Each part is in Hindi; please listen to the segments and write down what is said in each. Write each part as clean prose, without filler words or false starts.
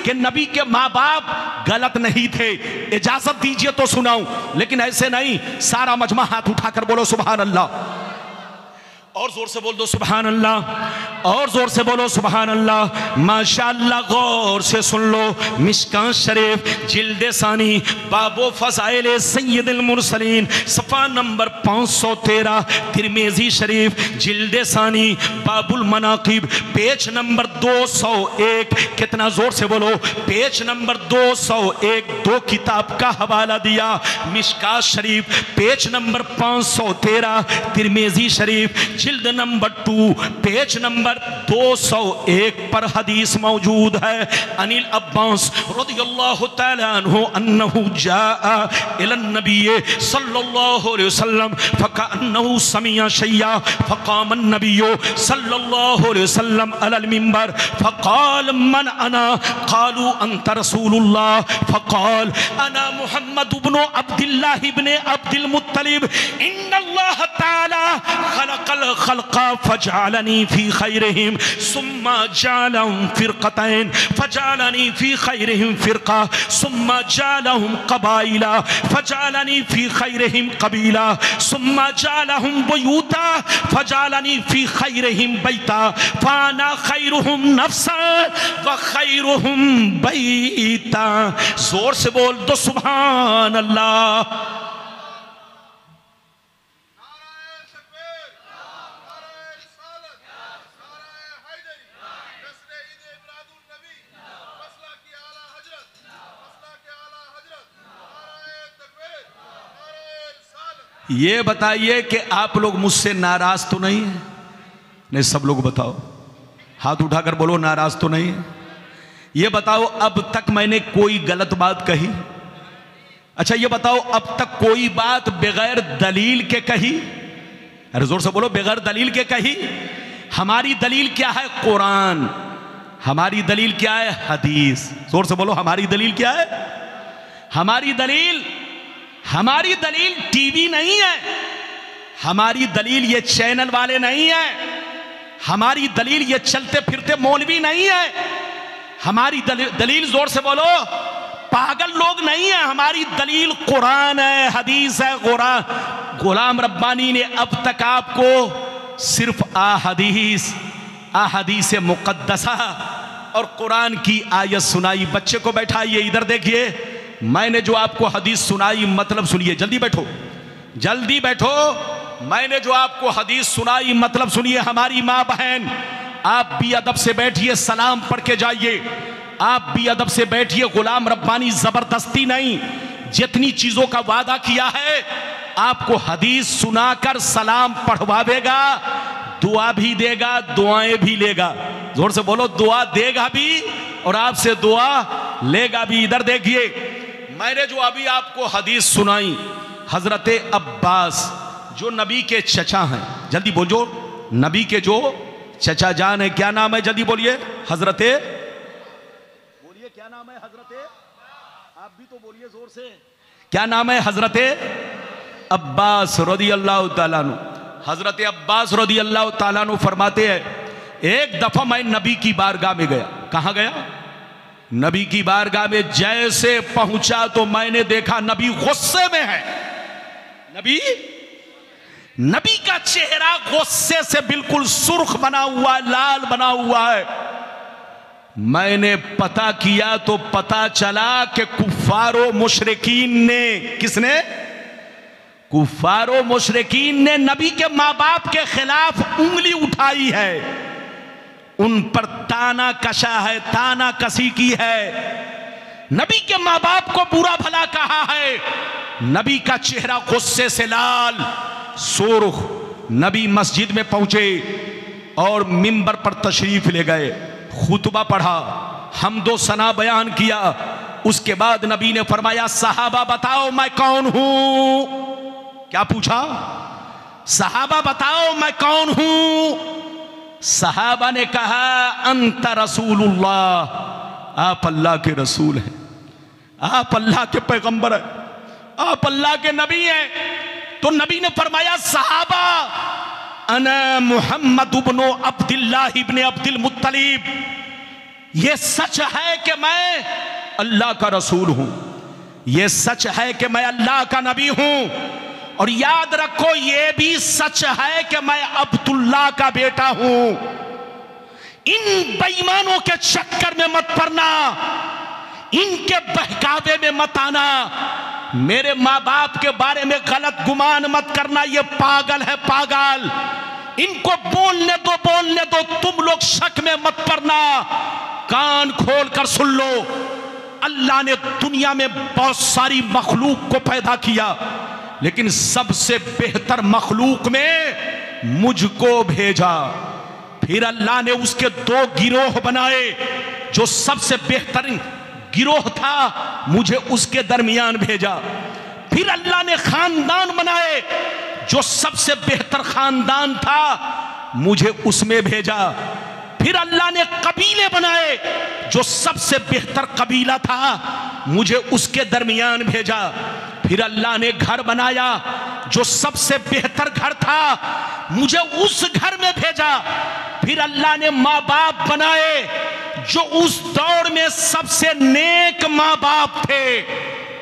कि नबी के माँ बाप गलत नहीं थे। इजाजत दीजिए तो सुनाऊं, लेकिन ऐसे नहीं। सारा मजमा हाथ उठाकर बोलो सुभान अल्लाह, और जोर से बोल दो सुभान अल्लाह, और जोर से बोलो सुभान अल्लाह। माशाअल्लाह, गौर से सुन लो। मिशकात शरीफ जिल्द सानी बाबो फज़ाइल सय्यदुल मुरसलीन सफ़ा नंबर 513, तिरमिज़ी शरीफ जिल्द सानी बाबुल मनाकिब पेज नंबर 201। कितना जोर से बोलो, पेज नंबर 201। दो किताब का हवाला दिया, मिशकात शरीफ पेज नंबर 513, तिरमिज़ी शरीफ जिल्द नंबर 2 पेज नंबर 201 पर हदीस मौजूद है। अनिल अब्बास रज़ियल्लाहु तआला अन्हु अन्नहु जाअ इलन नबी सल्लल्लाहु अलैहि वसल्लम फकअन्नहु समिअ शैया फक़ाम अन्नबी सल्लल्लाहु अलैहि वसल्लम अलल मिंबर फक़ाल मन अना क़ालू अंत रसूलुल्लाह फक़ाल अना मुहम्मद इब्न अब्दुल्लाह इब्न अब्दुल मुत्तलिब इन्नल्लाह तआला खलक़ल खल्क़ा फजअलनी फी खैरिहिम सुम्मा जअलहुम फ़िरक़तैन फजअलनी फी खैरिहिम फ़िरक़ा सुम्मा जअलहुम क़बाइला फजअलनी फी खैरिहिम क़बीला सुम्मा जअलहुम बुयूता फजअलनी फी खैरिहिम बैता फ़अना खैरुहुम नफ़्सन व खैरुहुम बैता। जोर से बोल दो सुभान अल्लाह। ये बताइए कि आप लोग मुझसे नाराज तो नहीं है? नहीं, सब लोग बताओ, हाथ उठाकर बोलो नाराज तो नहीं है। ये बताओ अब तक मैंने कोई गलत बात कही? अच्छा ये बताओ अब तक कोई बात बगैर दलील के कही? अरे जोर से बोलो, बगैर दलील के कही? हमारी दलील क्या है? कुरान। हमारी दलील क्या है? हदीस। जोर से बोलो, हमारी दलील क्या है? हमारी दलील टीवी नहीं है, हमारी दलील ये चैनल वाले नहीं है, हमारी दलील ये चलते फिरते मौलवी नहीं है, हमारी दलील जोर से बोलो पागल लोग नहीं है, हमारी दलील कुरान है, हदीस है। गुलाम रब्बानी ने अब तक आपको सिर्फ अहादीस मुक़द्दसा और कुरान की आयत सुनाई। बच्चे को बैठाइए, इधर देखिए, मैंने जो आपको हदीस सुनाई मतलब सुनिए, जल्दी बैठो, जल्दी बैठो। मैंने जो आपको हदीस सुनाई मतलब सुनिए। हमारी माँ बहन, आप भी अदब से बैठिए, सलाम पढ़ के जाइए। आप भी अदब से बैठिए। गुलाम रब्बानी जबरदस्ती नहीं, जितनी चीजों का वादा किया है आपको हदीस सुनाकर सलाम पढ़वावेगा, दुआ भी देगा, दुआएं भी लेगा। जोर से बोलो, दुआ देगा भी और आपसे दुआ लेगा भी। इधर देखिए, मैंने जो अभी आपको हदीस सुनाई, हजरत अब्बास जो नबी के चचा हैं, जल्दी बोलो, नबी के जो चचा जान है, क्या नाम है? जल्दी बोलिए। हजरत, बोलिए क्या नाम है? हजरत, आप भी तो बोलिए जोर से, क्या नाम है? हजरत अब्बास रज़ियल्लाहु ताला अन्हु। हजरत अब्बास रज़ियल्लाहु ताला अन्हु फरमाते हैं, एक दफा मैं नबी की बारगाह में गया। कहां गया? नबी की बारगाह में जैसे पहुंचा तो मैंने देखा नबी गुस्से में है। नबी का चेहरा गुस्से से बिल्कुल सुर्ख बना हुआ है, लाल बना हुआ है। मैंने पता किया तो पता चला कि कुफ्फारो मुशरिकीन ने, किसने? कुफ्फारो मुशरिकीन ने नबी के माँ बाप के खिलाफ उंगली उठाई है, उन पर ताना कशा है, ताना कसी की है, नबी के माँ बाप को बुरा भला कहा है। नबी का चेहरा गुस्से से लाल, सुर्ख। नबी मस्जिद में पहुंचे और मिंबर पर तशरीफ ले गए, खुतबा पढ़ा, हमदो सना बयान किया। उसके बाद नबी ने फरमाया, सहाबा बताओ मैं कौन हूं? क्या पूछा? सहाबा बताओ मैं कौन हूं? सहाबा ने कहा, अंत रसूलुल्लाह, आप अल्लाह के रसूल हैं, आप अल्लाह के पैगंबर हैं, आप अल्लाह के नबी हैं। तो नबी ने फरमाया, सहाबा अना मुहम्मद इब्न अब्दुल्लाह इब्न अब्दुल मुत्तलिब, ये सच है कि मैं अल्लाह का रसूल हूं, ये सच है कि मैं अल्लाह का नबी हूं, और याद रखो ये भी सच है कि मैं अब्दुल्लाह का बेटा हूं। इन बेईमानों के चक्कर में मत पड़ना, इनके बहकावे में मत आना, मेरे माँ बाप के बारे में गलत गुमान मत करना, ये पागल है पागल, इनको बोलने दो, तुम लोग शक में मत पड़ना। कान खोल कर सुन लो, अल्लाह ने दुनिया में बहुत सारी मखलूक को पैदा किया, लेकिन सबसे बेहतर मखलूक में मुझको भेजा। फिर अल्लाह ने उसके दो गिरोह बनाए, जो सबसे बेहतरीन गिरोह था मुझे उसके दरमियान भेजा। फिर अल्लाह ने खानदान बनाए, जो सबसे बेहतर खानदान था मुझे उसमें भेजा। फिर अल्लाह ने कबीले बनाए, जो सबसे बेहतर कबीला था मुझे उसके दरमियान भेजा। फिर अल्लाह ने घर बनाया, जो सबसे बेहतर घर था मुझे उस घर में भेजा। फिर अल्लाह ने माँ बाप बनाए, जो उस दौर में सबसे नेक माँ बाप थे,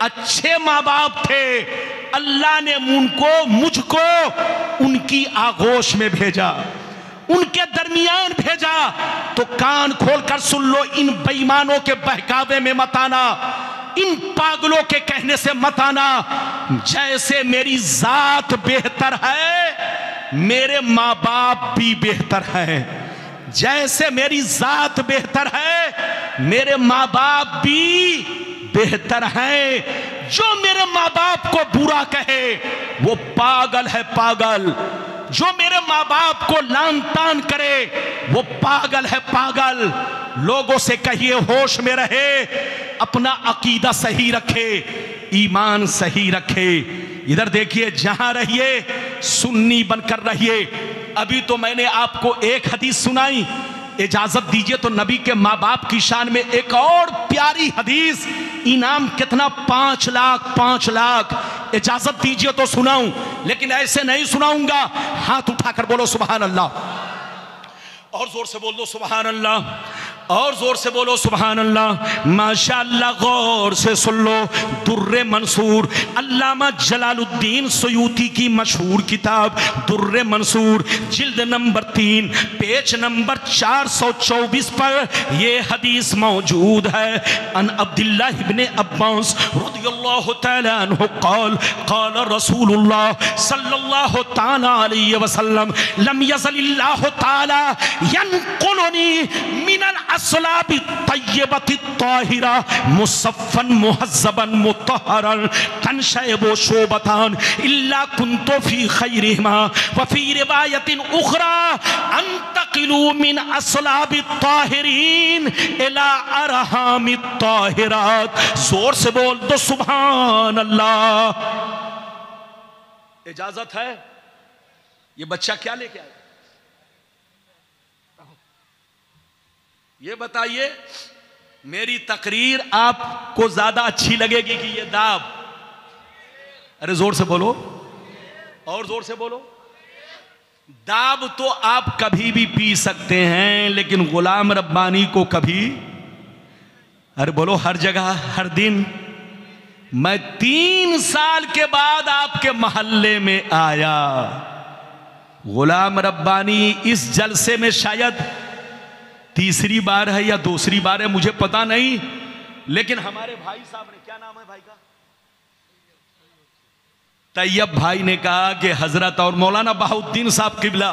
अच्छे माँ बाप थे, अल्लाह ने मुझको उनकी आगोश में भेजा, उनके दरमियान भेजा। तो कान खोलकर सुन लो, इन बेईमानों के बहकावे में मत आना, इन पागलों के कहने से मत आना। जैसे मेरी जात बेहतर है, मेरे माँ बाप भी बेहतर हैं। जैसे मेरी जात बेहतर है, मेरे माँ बाप भी बेहतर हैं। जो मेरे माँ बाप को बुरा कहे वो पागल है पागल, जो मेरे माँ बाप को लान तान करे वो पागल है पागल। लोगों से कहिए होश में रहे, अपना अकीदा सही रखे, ईमान सही रखे। इधर देखिए, जहां रहिए सुन्नी बनकर रहिए। अभी तो मैंने आपको एक हदीस सुनाई, इजाजत दीजिए तो नबी के माँ बाप की शान में एक और प्यारी हदीस, इनाम कितना 5 लाख 5 लाख। इजाजत दीजिए तो सुनाऊं, लेकिन ऐसे नहीं सुनाऊंगा। हाथ उठाकर बोलो सुभान अल्लाह, और जोर से बोल दो सुभान अल्लाह, और जोर से बोलो सुभान अल्लाह। माशाअल्लाह, गौर से सुन लो। दुर्रे मंसूर, अल्लामा जलालुद्दीन सयूती की मशहूर किताब दुर्रे मंसूर, जिल्द नंबर 3 पेज नंबर 424 पर यह हदीस मौजूद है। अन अब्दुल्लाह इब्ने अब्बास रज़ियल्लाहु तआला अन्हु क़ाल क़ाल रसूलुल्लाह सल्लल्लाहु तआला अलैहि वसल्लम लम यज़लिल्लाहु तआला यनक़ुलुनी मिनल अस्लाबि तय्यबति ताहिरा मुसफ़्फ़न मुहज़्ज़बन मुत्तहरन तनशयबु शोबतान इल्ला कुन्तु फी खैरिहिमा व फी रिवायतिन उखरा अंतक़िलू मिन अस्लाबि ताहिरीन इला अरहामि ताहिरात। जोर से बोल दो सुभान अल्लाह। इजाजत है? ये बच्चा क्या लेके आया? ये बताइए, मेरी तकरीर आपको ज्यादा अच्छी लगेगी कि ये दाब? अरे जोर से बोलो, और जोर से बोलो। दाब तो आप कभी भी पी सकते हैं, लेकिन गुलाम रब्बानी को कभी, अरे बोलो, हर जगह हर दिन। मैं 3 साल के बाद आपके मोहल्ले में आया। गुलाम रब्बानी इस जलसे में शायद तीसरी बार है या दूसरी बार है, मुझे पता नहीं, लेकिन हमारे भाई साहब ने, क्या नाम है भाई का? तैयब भाई ने कहा कि हजरत और मौलाना बहाउद्दीन साहब किबला,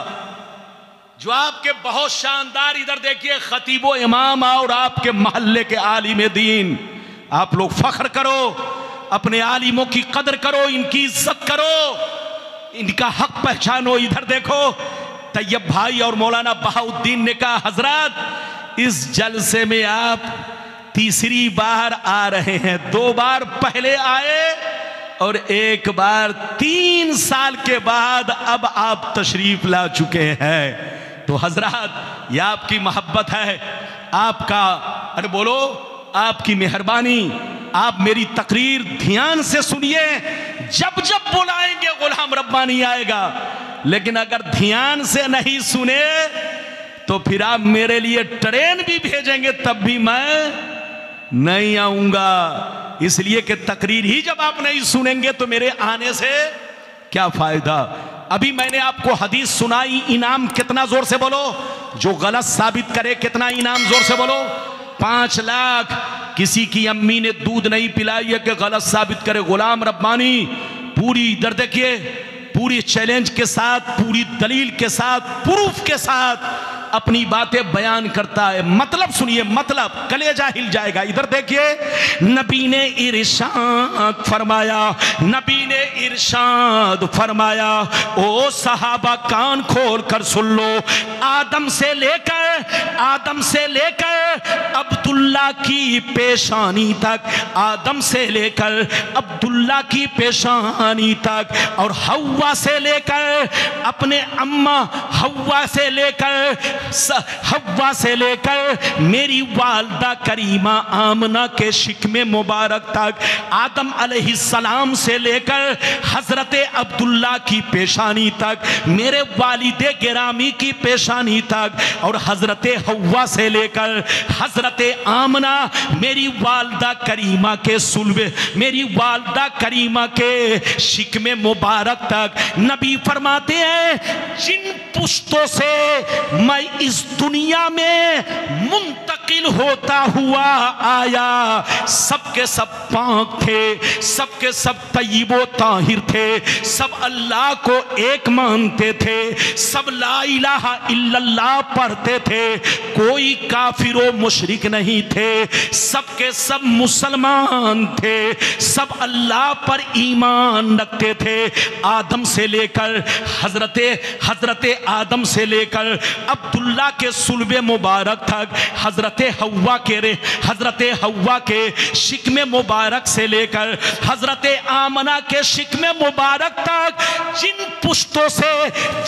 जो आपके बहुत शानदार, इधर देखिए, खतीबो इमाम और आपके मोहल्ले के आलिम दीन, आप लोग फख्र करो, अपने आलिमों की कदर करो, इनकी इज्जत करो, इनका हक पहचानो। इधर देखो, तैयब भाई और मौलाना बहाउद्दीन ने कहा, हजरत इस जलसे में आप तीसरी बार आ रहे हैं, 2 बार पहले आए और 1 बार 3 साल के बाद अब आप तशरीफ ला चुके हैं। तो हजरत, यह आपकी मोहब्बत है, आपका, अरे बोलो, आपकी मेहरबानी। आप मेरी तकरीर ध्यान से सुनिए, जब जब बुलाएंगे गुलाम रब्बानी आएगा, लेकिन अगर ध्यान से नहीं सुने तो फिर आप मेरे लिए ट्रेन भी भेजेंगे तब भी मैं नहीं आऊंगा। इसलिए कि तकरीर ही जब आप नहीं सुनेंगे तो मेरे आने से क्या फायदा। अभी मैंने आपको हदीस सुनाई, इनाम कितना, जोर से बोलो। जो गलत साबित करे कितना इनाम, जोर से बोलो। 5 लाख। किसी की अम्मी ने दूध नहीं पिलाई है कि गलत साबित करे। गुलाम रब्बानी पूरी, इधर देखिए, पूरी चैलेंज के साथ, पूरी दलील के साथ, प्रूफ के साथ अपनी बातें बयान करता है। मतलब सुनिए, मतलब कलेजा हिल जाएगा। इधर देखिए, नबी ने इरशाद फरमाया, नबी ने इरशाद फरमाया, ओ सहाबा कान खोल कर सुन लो। आदम से लेकर अब्दुल्ला की पेशानी तक, आदम से लेकर अब्दुल्ला की पेशानी तक, और हव्वा से लेकर अपने अम्मा हव्वा से लेकर मेरी वालदा करीमा आमना के शिकमे मुबारक तक, आदम अलैहिस्सलाम से लेकर हजरत अब्दुल्ला की पेशानी तक, मेरे वालिदे गिरामी की पेशानी तक, और हजरत हव्वा से लेकर हजरत आमना मेरी वालदा करीमा के सुल्बे, मेरी वालदा करीमा के शिकमे मुबारक तक, नबी फरमाते हैं जिन पुश्तों से मैं इस दुनिया में मुंतकिल होता हुआ आया, सबके सब पाक थे, सबके सब तय्यबो ताहिर थे, सब अल्लाह को एक मानते थे, सब ला इलाहा इल्लल्लाह पढ़ते थे, कोई काफिर मुशरिक नहीं थे, सबके सब मुसलमान थे, सब अल्लाह पर ईमान रखते थे। आदम से लेकर हजरत आदम से लेकर अब्दुल्ला के सुल्बे मुबारक तक, हजरत हव्वा के शिकमे मुबारक से लेकर हजरत आमना के शिकमे मुबारक तक, जिन पुश्तों से,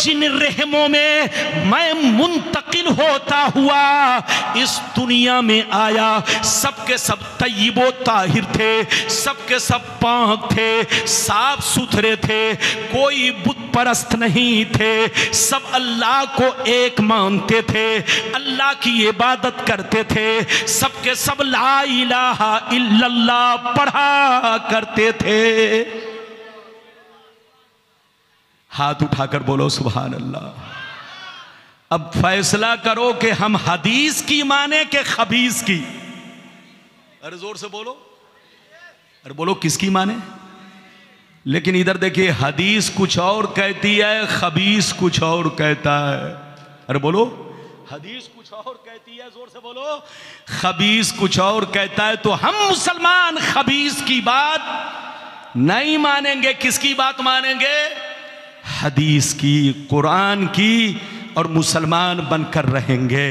जिन रहमों में मैं मुंतकिल होता हुआ इस दुनिया में आया, सबके सब तय्यबो ताहिर थे, सबके सब पाक थे, साफ सुथरे थे, कोई बुत परस्त नहीं थे, सब अल्लाह को एक मानते थे, अल्लाह की इबादत करते थे, सबके सब ला इलाहा इल्लल्लाह पढ़ा करते थे। हाथ उठाकर बोलो सुभान अल्लाह। अब फैसला करो कि हम हदीस की माने के खबीस की। अरे जोर से बोलो, अरे बोलो किसकी माने। लेकिन इधर देखिए, हदीस कुछ और कहती है, खबीस कुछ और कहता है। अरे बोलो, हदीस कुछ और कहती है, जोर से बोलो, खबीस कुछ और कहता है। तो हम मुसलमान खबीस की बात नहीं मानेंगे। किसकी बात मानेंगे? हदीस की, कुरान की, और मुसलमान बनकर रहेंगे।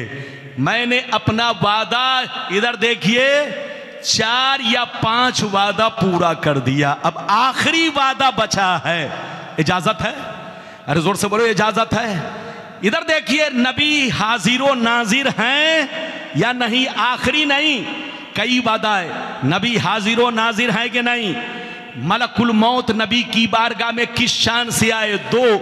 मैंने अपना वादा, इधर देखिए, 4 या 5 वादा पूरा कर दिया, अब आखिरी वादा बचा है। इजाजत है? अरे जोर से बोलो, इजाजत है? इधर देखिए, नबी हाजिरो नाजिर हैं या नहीं? आखिरी नहीं, कई वादा है। नबी हाजिरो नाजिर हैं कि नहीं? मलकुल मौत नबी की बारगाह में किस शान से आए? 2।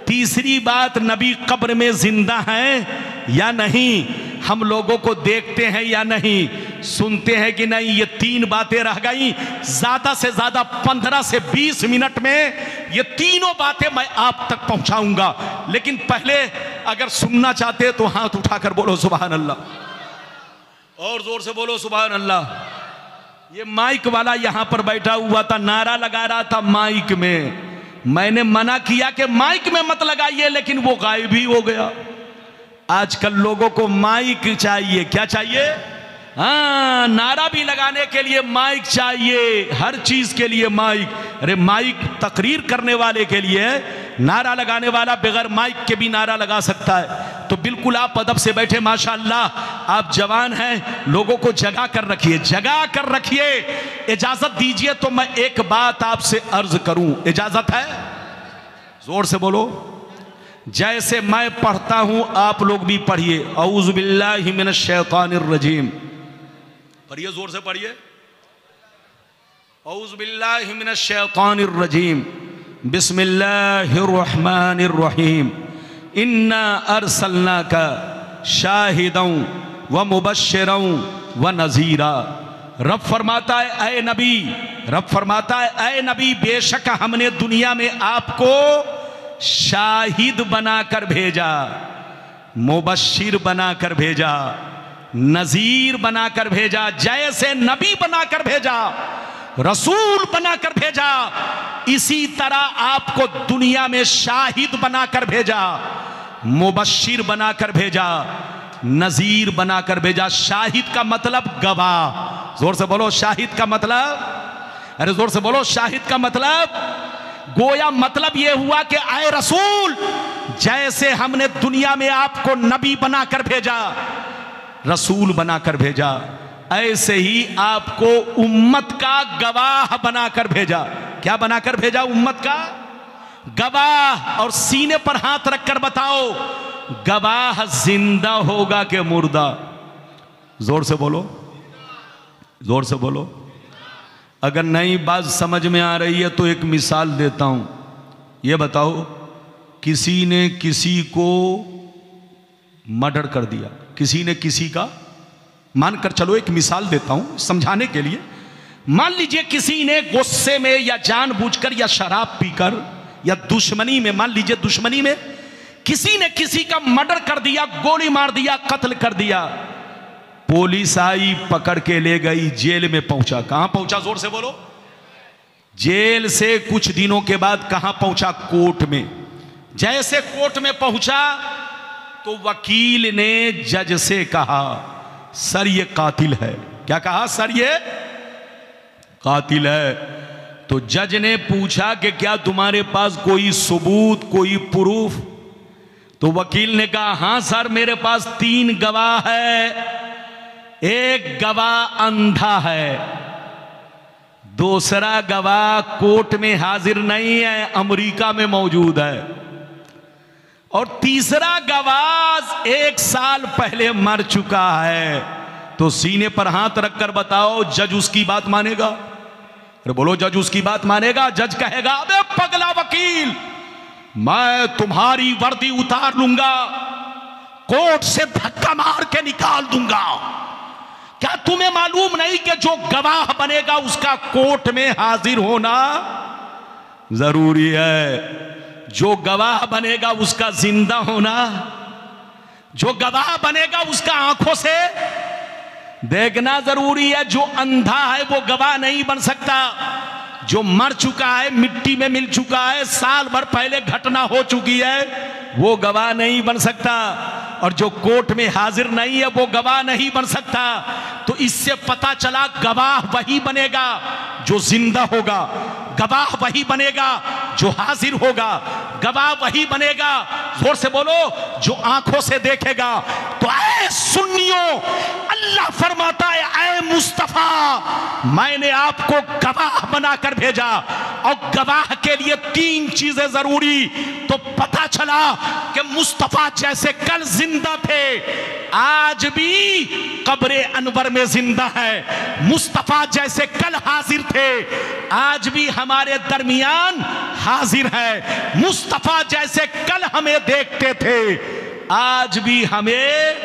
तीसरी बात, नबी कब्र में जिंदा हैं या नहीं? हम लोगों को देखते हैं या नहीं? सुनते हैं कि नहीं? ये 3 बातें रह गई। ज्यादा से ज्यादा 15 से 20 मिनट में ये तीनों बातें मैं आप तक पहुंचाऊंगा। लेकिन पहले अगर सुनना चाहते तो हाथ उठाकर बोलो सुभान अल्लाह, और जोर से बोलो सुभान अल्लाह। ये माइक वाला यहां पर बैठा हुआ था, नारा लगा रहा था माइक में। मैंने मना किया कि माइक में मत लगाइए, लेकिन वो गायब ही हो गया। आजकल लोगों को माइक चाहिए। क्या चाहिए? हाँ, नारा भी लगाने के लिए माइक चाहिए, हर चीज के लिए माइक। अरे माइक तकरीर करने वाले के लिए, नारा लगाने वाला बगैर माइक के भी नारा लगा सकता है। तो बिल्कुल आप अदब से बैठे, माशाअल्लाह आप जवान हैं, लोगों को जगा कर रखिए, जगा कर रखिए। इजाजत दीजिए तो मैं एक बात आपसे अर्ज करूं, इजाजत है? जोर से बोलो। जैसे मैं पढ़ता हूं आप लोग भी पढ़िए। औज़ु बिल्लाहि मिनश शैतानिर रजीम, पढ़िए, जोर से पढ़िए। औज़ु बिल्लाहि मिनश शैतानिर रजीम, बिस्मिल्लाहिर रहमानिर रहीम, इन्ना अरसलनाका शाहिदं व मुबश्शिरं व नज़ीरा। रब फरमाता है ऐ नबी, रब फरमाता है ऐ नबी, बेशक हमने दुनिया में आपको शाहिद बनाकर भेजा, मुबश्शिर बनाकर भेजा, नज़ीर बनाकर भेजा। जैसे नबी बनाकर भेजा, रसूल बनाकर भेजा, इसी तरह आपको दुनिया में शाहिद बनाकर भेजा, मुबश्शिर बनाकर भेजा, नज़ीर बनाकर भेजा। शाहिद का मतलब गवाह। जोर से बोलो शाहिद का मतलब, अरे जोर से बोलो शाहिद का मतलब। गोया मतलब यह हुआ कि आए रसूल, जैसे हमने दुनिया में आपको नबी बनाकर भेजा, रसूल बनाकर भेजा, ऐसे ही आपको उम्मत का गवाह बनाकर भेजा। क्या बनाकर भेजा? उम्मत का गवाह। और सीने पर हाथ रखकर बताओ, गवाह जिंदा होगा कि मुर्दा? जोर से बोलो, जोर से बोलो। अगर नई बात समझ में आ रही है तो एक मिसाल देता हूं। यह बताओ, किसी ने किसी को मर्डर कर दिया, किसी ने किसी का, मानकर चलो एक मिसाल देता हूं समझाने के लिए। मान लीजिए किसी ने गुस्से में या जानबूझकर या शराब पीकर या दुश्मनी में, मान लीजिए दुश्मनी में किसी ने किसी का मर्डर कर दिया, गोली मार दिया, कत्ल कर दिया। पुलिस आई, पकड़ के ले गई, जेल में पहुंचा। कहां पहुंचा? जोर से बोलो। जेल से कुछ दिनों के बाद कहां पहुंचा? कोर्ट में। जैसे कोर्ट में पहुंचा तो वकील ने जज से कहा, सर ये कातिल है। क्या कहा? सर ये कातिल है। तो जज ने पूछा कि क्या तुम्हारे पास कोई सबूत, कोई प्रूफ? तो वकील ने कहा, हां सर मेरे पास 3 गवाह है। एक गवाह अंधा है, दूसरा गवाह कोर्ट में हाजिर नहीं है, अमेरिका में मौजूद है, और तीसरा गवाह 1 साल पहले मर चुका है। तो सीने पर हाथ रखकर बताओ, जज उसकी बात मानेगा? अरे बोलो, जज उसकी बात मानेगा? जज कहेगा, अबे पगला वकील, मैं तुम्हारी वर्दी उतार लूंगा, कोर्ट से धक्का मार के निकाल दूंगा। क्या तुम्हें मालूम नहीं कि जो गवाह बनेगा उसका कोर्ट में हाजिर होना जरूरी है? जो गवाह बनेगा उसका जिंदा होना, जो गवाह बनेगा उसका आंखों से देखना जरूरी है। जो अंधा है वो गवाह नहीं बन सकता। जो मर चुका है, मिट्टी में मिल चुका है, साल भर पहले घटना हो चुकी है, वो गवाह नहीं बन सकता। और जो कोर्ट में हाजिर नहीं है वो गवाह नहीं बन सकता। तो इससे पता चला गवाह वही बनेगा जो जिंदा होगा, गवाह वही बनेगा जो हाजिर होगा, गवाह वही बनेगा, जोर से बोलो, जो आंखों से देखेगा। तो ऐ सुन्नियों, अल्लाह फरमाता है, ऐ मुस्तफा, मैंने आपको गवाह बनाकर भेजा। और गवाह के लिए 3 चीजें जरूरी। तो पता चला कि मुस्तफा जैसे कल जिंदा थे, आज भी कब्रे अनवर में जिंदा है। मुस्तफा जैसे कल हाजिर थे, आज भी हमारे दरमियान हाजिर है। मुस्तफा जैसे कल हमें देखते थे, आज भी हमें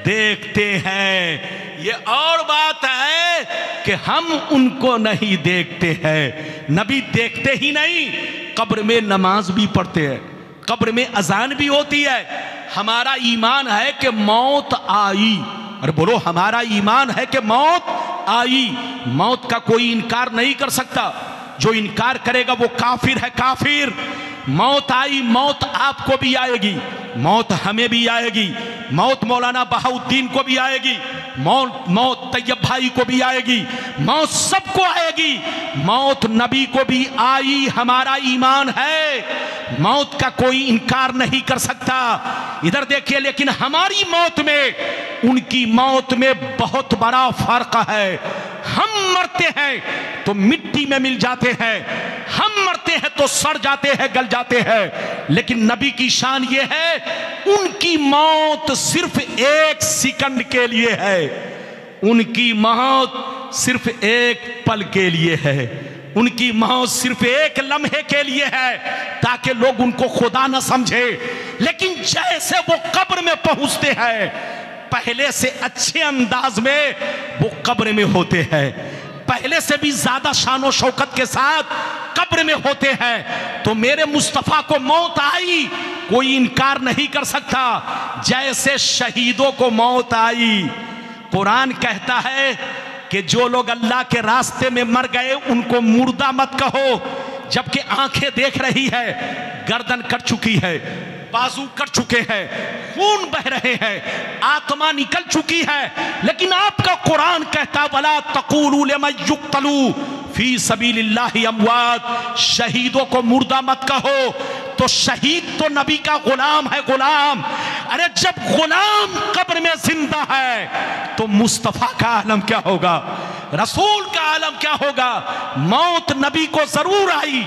देखते हैं। ये और बात है कि हम उनको नहीं देखते हैं। नबी देखते ही नहीं, कब्र में नमाज भी पढ़ते हैं, कब्र में अजान भी होती है। हमारा ईमान है कि मौत आई। अरे बोलो, हमारा ईमान है कि मौत आई। मौत का कोई इनकार नहीं कर सकता। जो इनकार करेगा वो काफिर है, काफिर। मौत आई, मौत आपको भी आएगी, मौत हमें भी आएगी, मौत मौलाना बहाउद्दीन को भी आएगी, मौत तैयब भाई को भी आएगी, मौत सबको आएगी। मौत नबी को भी आई, हमारा ईमान है, मौत का कोई इनकार नहीं कर सकता। इधर देखिए, लेकिन हमारी मौत में उनकी मौत में बहुत बड़ा फर्क है। हम मरते हैं तो मिट्टी में मिल जाते हैं, हम मरते हैं तो सड़ जाते हैं, गल जाते हैं। लेकिन नबी की शान ये है, उनकी मौत सिर्फ 1 सेकंड के लिए है, उनकी मौत सिर्फ 1 पल के लिए है, उनकी मौत सिर्फ एक लम्हे के लिए है ताकि लोग उनको खुदा न समझे। लेकिन जैसे वो कब्र में पहुंचते हैं, पहले से अच्छे अंदाज में वो कब्र में होते हैं, पहले से भी ज्यादा शानो शौकत के साथ कब्र में होते हैं। तो मेरे मुस्तफा को मौत आई, कोई इनकार नहीं कर सकता, जैसे शहीदों को मौत आई। कुरान कहता है कि जो लोग अल्लाह के रास्ते में मर गए उनको मुर्दा मत कहो, जबकि आंखें देख रही है, गर्दन कट चुकी है, बाजू कट चुके हैं, खून बह रहे हैं, आत्मा निकल चुकी है। लेकिन आपका कुरान कहता वला तक़ूलू लिमन युक़्तलू फी सबीलिल्लाहि अमवात, शहीदों को मुर्दा मत कहो। तो शहीद तो नबी का गुलाम है, गुलाम। अरे जब गुलाम कब्र में जिंदा है तो मुस्तफा का आलम क्या होगा, रसूल का आलम क्या होगा। मौत नबी को जरूर आई,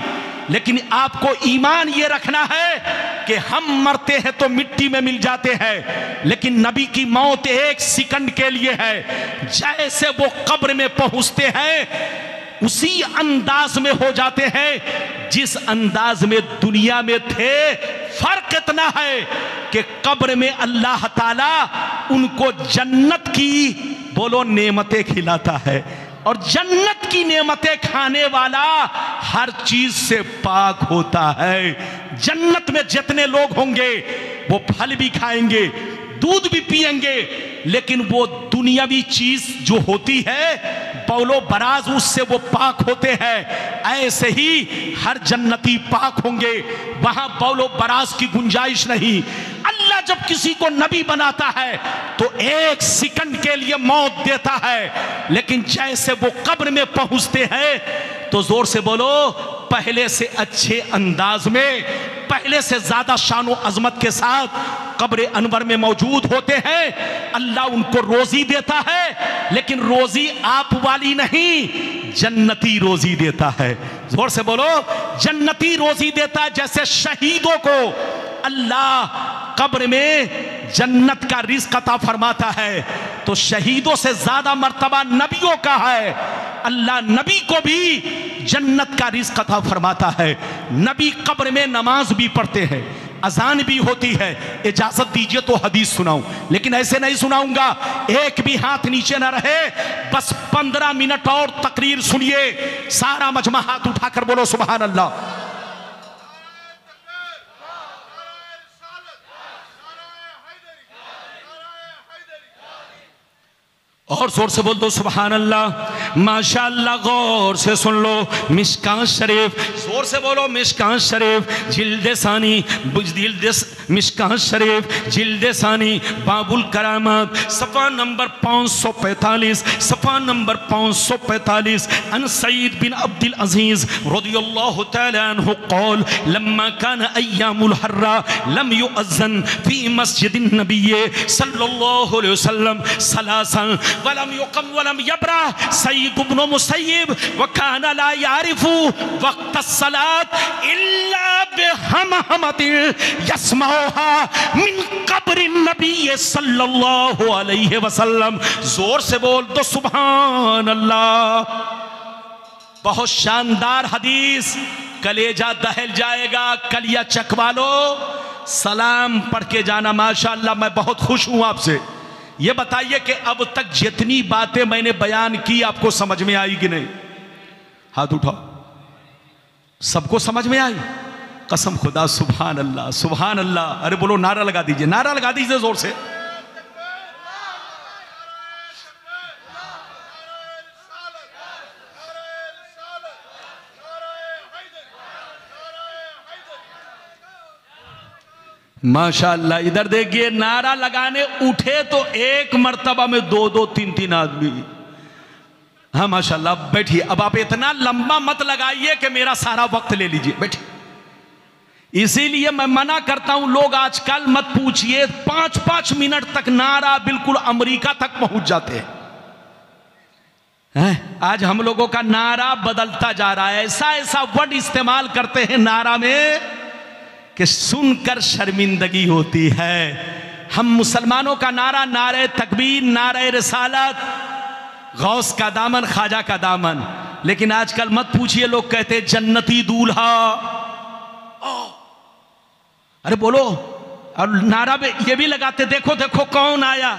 लेकिन आपको ईमान ये रखना है कि हम मरते हैं तो मिट्टी में मिल जाते हैं, लेकिन नबी की मौत एक सेकंड के लिए है। जैसे वो कब्र में पहुंचते हैं उसी अंदाज में हो जाते हैं जिस अंदाज में दुनिया में थे। फर्क इतना है कि कब्र में अल्लाह ताला उनको जन्नत की बोलो नेमतें खिलाता है, और जन्नत की नेमतें खाने वाला हर चीज से पाक होता है। जन्नत में जितने लोग होंगे वो फल भी खाएंगे, दूध भी पिएंगे, लेकिन वो दुनियावी चीज जो होती है बौलो बराज, उससे वो पाक होते हैं। ऐसे ही हर जन्नती पाक होंगे, वहां बौलो बराज की गुंजाइश नहीं। अल्लाह जब किसी को नबी बनाता है तो एक सेकंड के लिए मौत देता है, लेकिन जैसे वो कब्र में पहुंचते हैं तो जोर से बोलो पहले से अच्छे अंदाज में, पहले से ज्यादा शानो अजमत के साथ कब्र अनवर में मौजूद होते हैं। अल्लाह उनको रोजी देता है, लेकिन रोजी आप वाली नहीं, जन्नती रोजी देता है। जोर से बोलो जन्नती रोजी देता है। जैसे शहीदों को अल्लाह कब्र में जन्नत का रिज़्क़ अता फरमाता है, तो शहीदों से ज्यादा मर्तबा नबियों का है। अल्लाह नबी को भी जन्नत का रिज़्क़ अता फरमाता है। नबी कब्र में नमाज भी पढ़ते हैं, अजान भी होती है। इजाजत दीजिए तो हदीस सुनाऊं, लेकिन ऐसे नहीं सुनाऊंगा, एक भी हाथ नीचे ना रहे। बस 15 मिनट और तकरीर सुनिए, सारा मजमा हाथ उठाकर बोलो सुभान अल्लाह। और जोर से बोल दो सुभान अल्लाह, माशाअल्लाह। गौर से सुन लो, मिशकात शरीफ, जोर से बोलो मिशकात शरीफ, जिल्द सानी, मिशकात शरीफ जिल्द सानी, बाबुल करामत, सफ़ा नंबर 545, सफ़ा नंबर 545। अन सईद बिन अब्दुल अजीज रज़ियल्लाहु तआला अन्हु क़ाल लम्मा कान अय्यामुल हर्रा लम युअज़्ज़न फी मस्जिदिन नबिय्य सल्लल्लाहु अलैहि वसल्लम सलासन वलम युक़म वलम यब्रा सईद इब्न मुसय्यब व कान ला यारिफु वक्त सलात इल्ला बिहमहमतिन यस्माउहा मिन कब्र नबी सल्लल्लाहु अलैहि वसल्लम। जोर से बोल दो सुभान अल्लाह। बहुत शानदार हदीस, कलेजा दहल जाएगा, कलिया चकवा लो, सलाम पढ़ के जाना। माशाअल्लाह, मैं बहुत खुश हूं आपसे। ये बताइए कि अब तक जितनी बातें मैंने बयान की आपको समझ में आई कि नहीं? हाथ उठाओ, सबको समझ में आई? कसम खुदा, सुभान अल्लाह, सुभान अल्लाह। अरे बोलो नारा लगा दीजिए, नारा लगा दीजिए जोर से। माशाअल्लाह। इधर देखिए, नारा लगाने उठे तो एक मर्तबा में दो दो तीन तीन आदमी। हाँ माशाअल्लाह, बैठिए। अब आप इतना लंबा मत लगाइए कि मेरा सारा वक्त ले लीजिए, बैठिए। इसीलिए मैं मना करता हूं, लोग आजकल मत पूछिए, 5-5 मिनट तक नारा बिल्कुल अमेरिका तक पहुंच जाते हैं। आज हम लोगों का नारा बदलता जा रहा है, ऐसा ऐसा वर्ड इस्तेमाल करते हैं नारा में कि सुनकर शर्मिंदगी होती है। हम मुसलमानों का नारा नारे तकबीर, नारे रिसालत, गौस का दामन, ख्वाजा का दामन। लेकिन आजकल मत पूछिए, लोग कहते हैं जन्नती दूल्हा। अरे बोलो, और नारा में ये भी लगाते, देखो देखो कौन आया।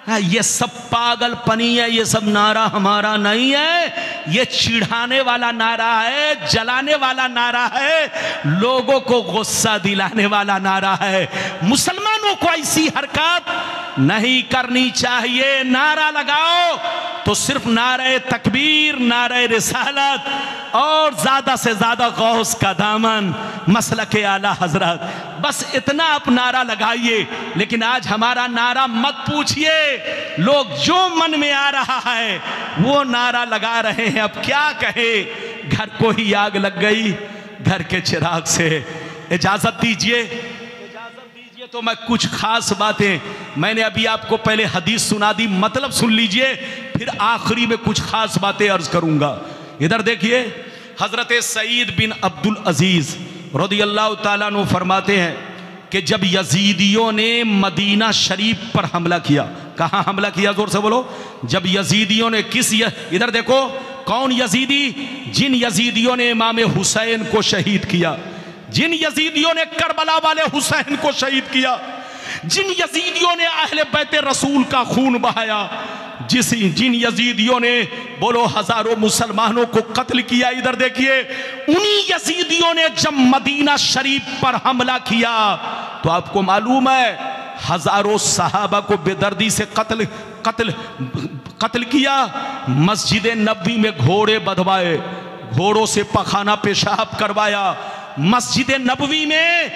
ये सब पागलपनी है, ये सब नारा हमारा नहीं है, ये चिढ़ाने वाला नारा है, जलाने वाला नारा है, लोगों को गुस्सा दिलाने वाला नारा है। मुसलमानों को ऐसी हरकत नहीं करनी चाहिए। नारा लगाओ तो सिर्फ नारे तकबीर, नारे रिसालत और ज्यादा से ज्यादा गौस का दामन, मसलके आला हजरत, बस इतना आप नारा लगाइए। लेकिन आज हमारा नारा मत पूछिए, लोग जो मन में आ रहा है वो नारा लगा रहे हैं। अब क्या कहे, घर को ही आग लग गई घर के चिराग से। इजाजत दीजिए तो मैं कुछ खास बातें, मैंने अभी आपको पहले हदीस सुना दी, मतलब सुन लीजिए, फिर आखिरी में कुछ खास बातें अर्ज करूंगा। इधर देखिए, हजरत सईद बिन अब्दुल अजीज रज़ियल्लाहु ताला अन्हु फरमाते हैं कि जब यजीदियों ने मदीना शरीफ पर हमला किया, कहां हमला किया, जोर से बोलो। जब यजीदियों ने इधर देखो, कौन यजीदी? जिन यजीदियों ने इमाम हुसैन को शहीद किया, जिन यजीदियों ने करबला वाले हुसैन को शहीद किया, जिन यजीदियों ने अहले बैत रसूल का खून बहाया, जिन यजीदियों ने बोलो हजारों मुसलमानों को कत्ल किया। इधर देखिए, उन्हीं यजीदियों ने जब मदीना शरीफ पर हमला किया तो आपको मालूम है हजारों सहाबा को बेदर्दी से कत्ल किया। मस्जिद नबवी में घोड़े बंधवाए, घोड़ों से पखाना पेशाब करवाया। मस्जिद नबवी में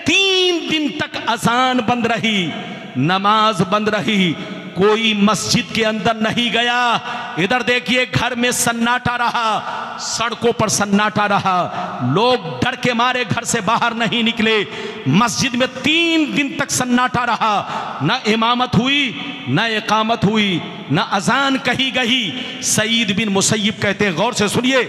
3 दिन तक अजान बंद रही, नमाज बंद रही, कोई मस्जिद के अंदर नहीं गया। इधर देखिए, घर में सन्नाटा रहा, सड़कों पर सन्नाटा रहा, लोग डर के मारे घर से बाहर नहीं निकले। मस्जिद में 3 दिन तक सन्नाटा रहा, न इमामत हुई, न इकामत हुई, न अजान कही गई। सईद बिन मुसय्यिब कहते हैं, गौर से सुनिए,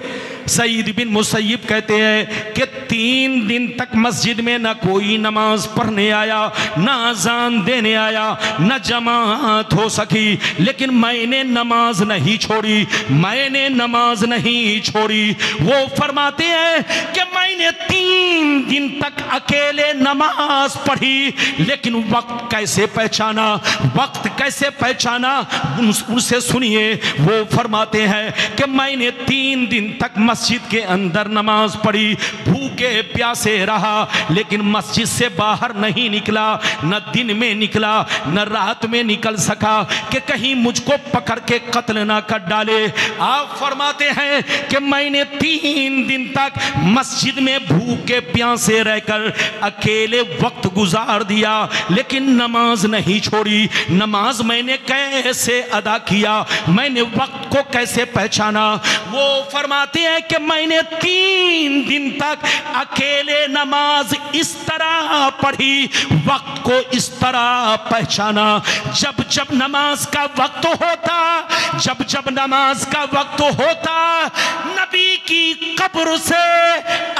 सईद बिन मुसय्यिब कहते हैं कि 3 दिन तक मस्जिद में न कोई नमाज पढ़ने आया, न अजान देने आया, न जमात हो सकी, लेकिन मैंने नमाज नहीं छोड़ी, मैंने नमाज नहीं छोड़ी। वो फरमाते हैं कि मैंने 3 दिन तक अकेले नमाज पढ़ी, लेकिन वक्त कैसे पहचाना, वक्त कैसे पहचाना, उनसे सुनिए। वो फरमाते हैं कि मैंने 3 दिन तक मस्जिद के अंदर नमाज पढ़ी, भूखे प्यासे रहा, लेकिन मस्जिद से बाहर नहीं निकला, न दिन में निकला, न रात में निकल सका कि कहीं मुझको पकड़ के कत्ल ना कर डाले। आप फरमाते हैं कि मैंने 3 दिन तक मस्जिद में भूखे प्यासे रहकर अकेले वक्त गुजार दिया, लेकिन नमाज नहीं छोड़ी। नमाज मैंने कैसे अदा किया, मैंने वक्त को कैसे पहचाना? वो फरमाते हैं कि मैंने 3 दिन तक अकेले नमाज इस तरह पढ़ी, वक्त को इस तरह पहचाना। जब जब नमाज का वक्त होता, जब जब नमाज का वक्त होता, नबी की कब्र से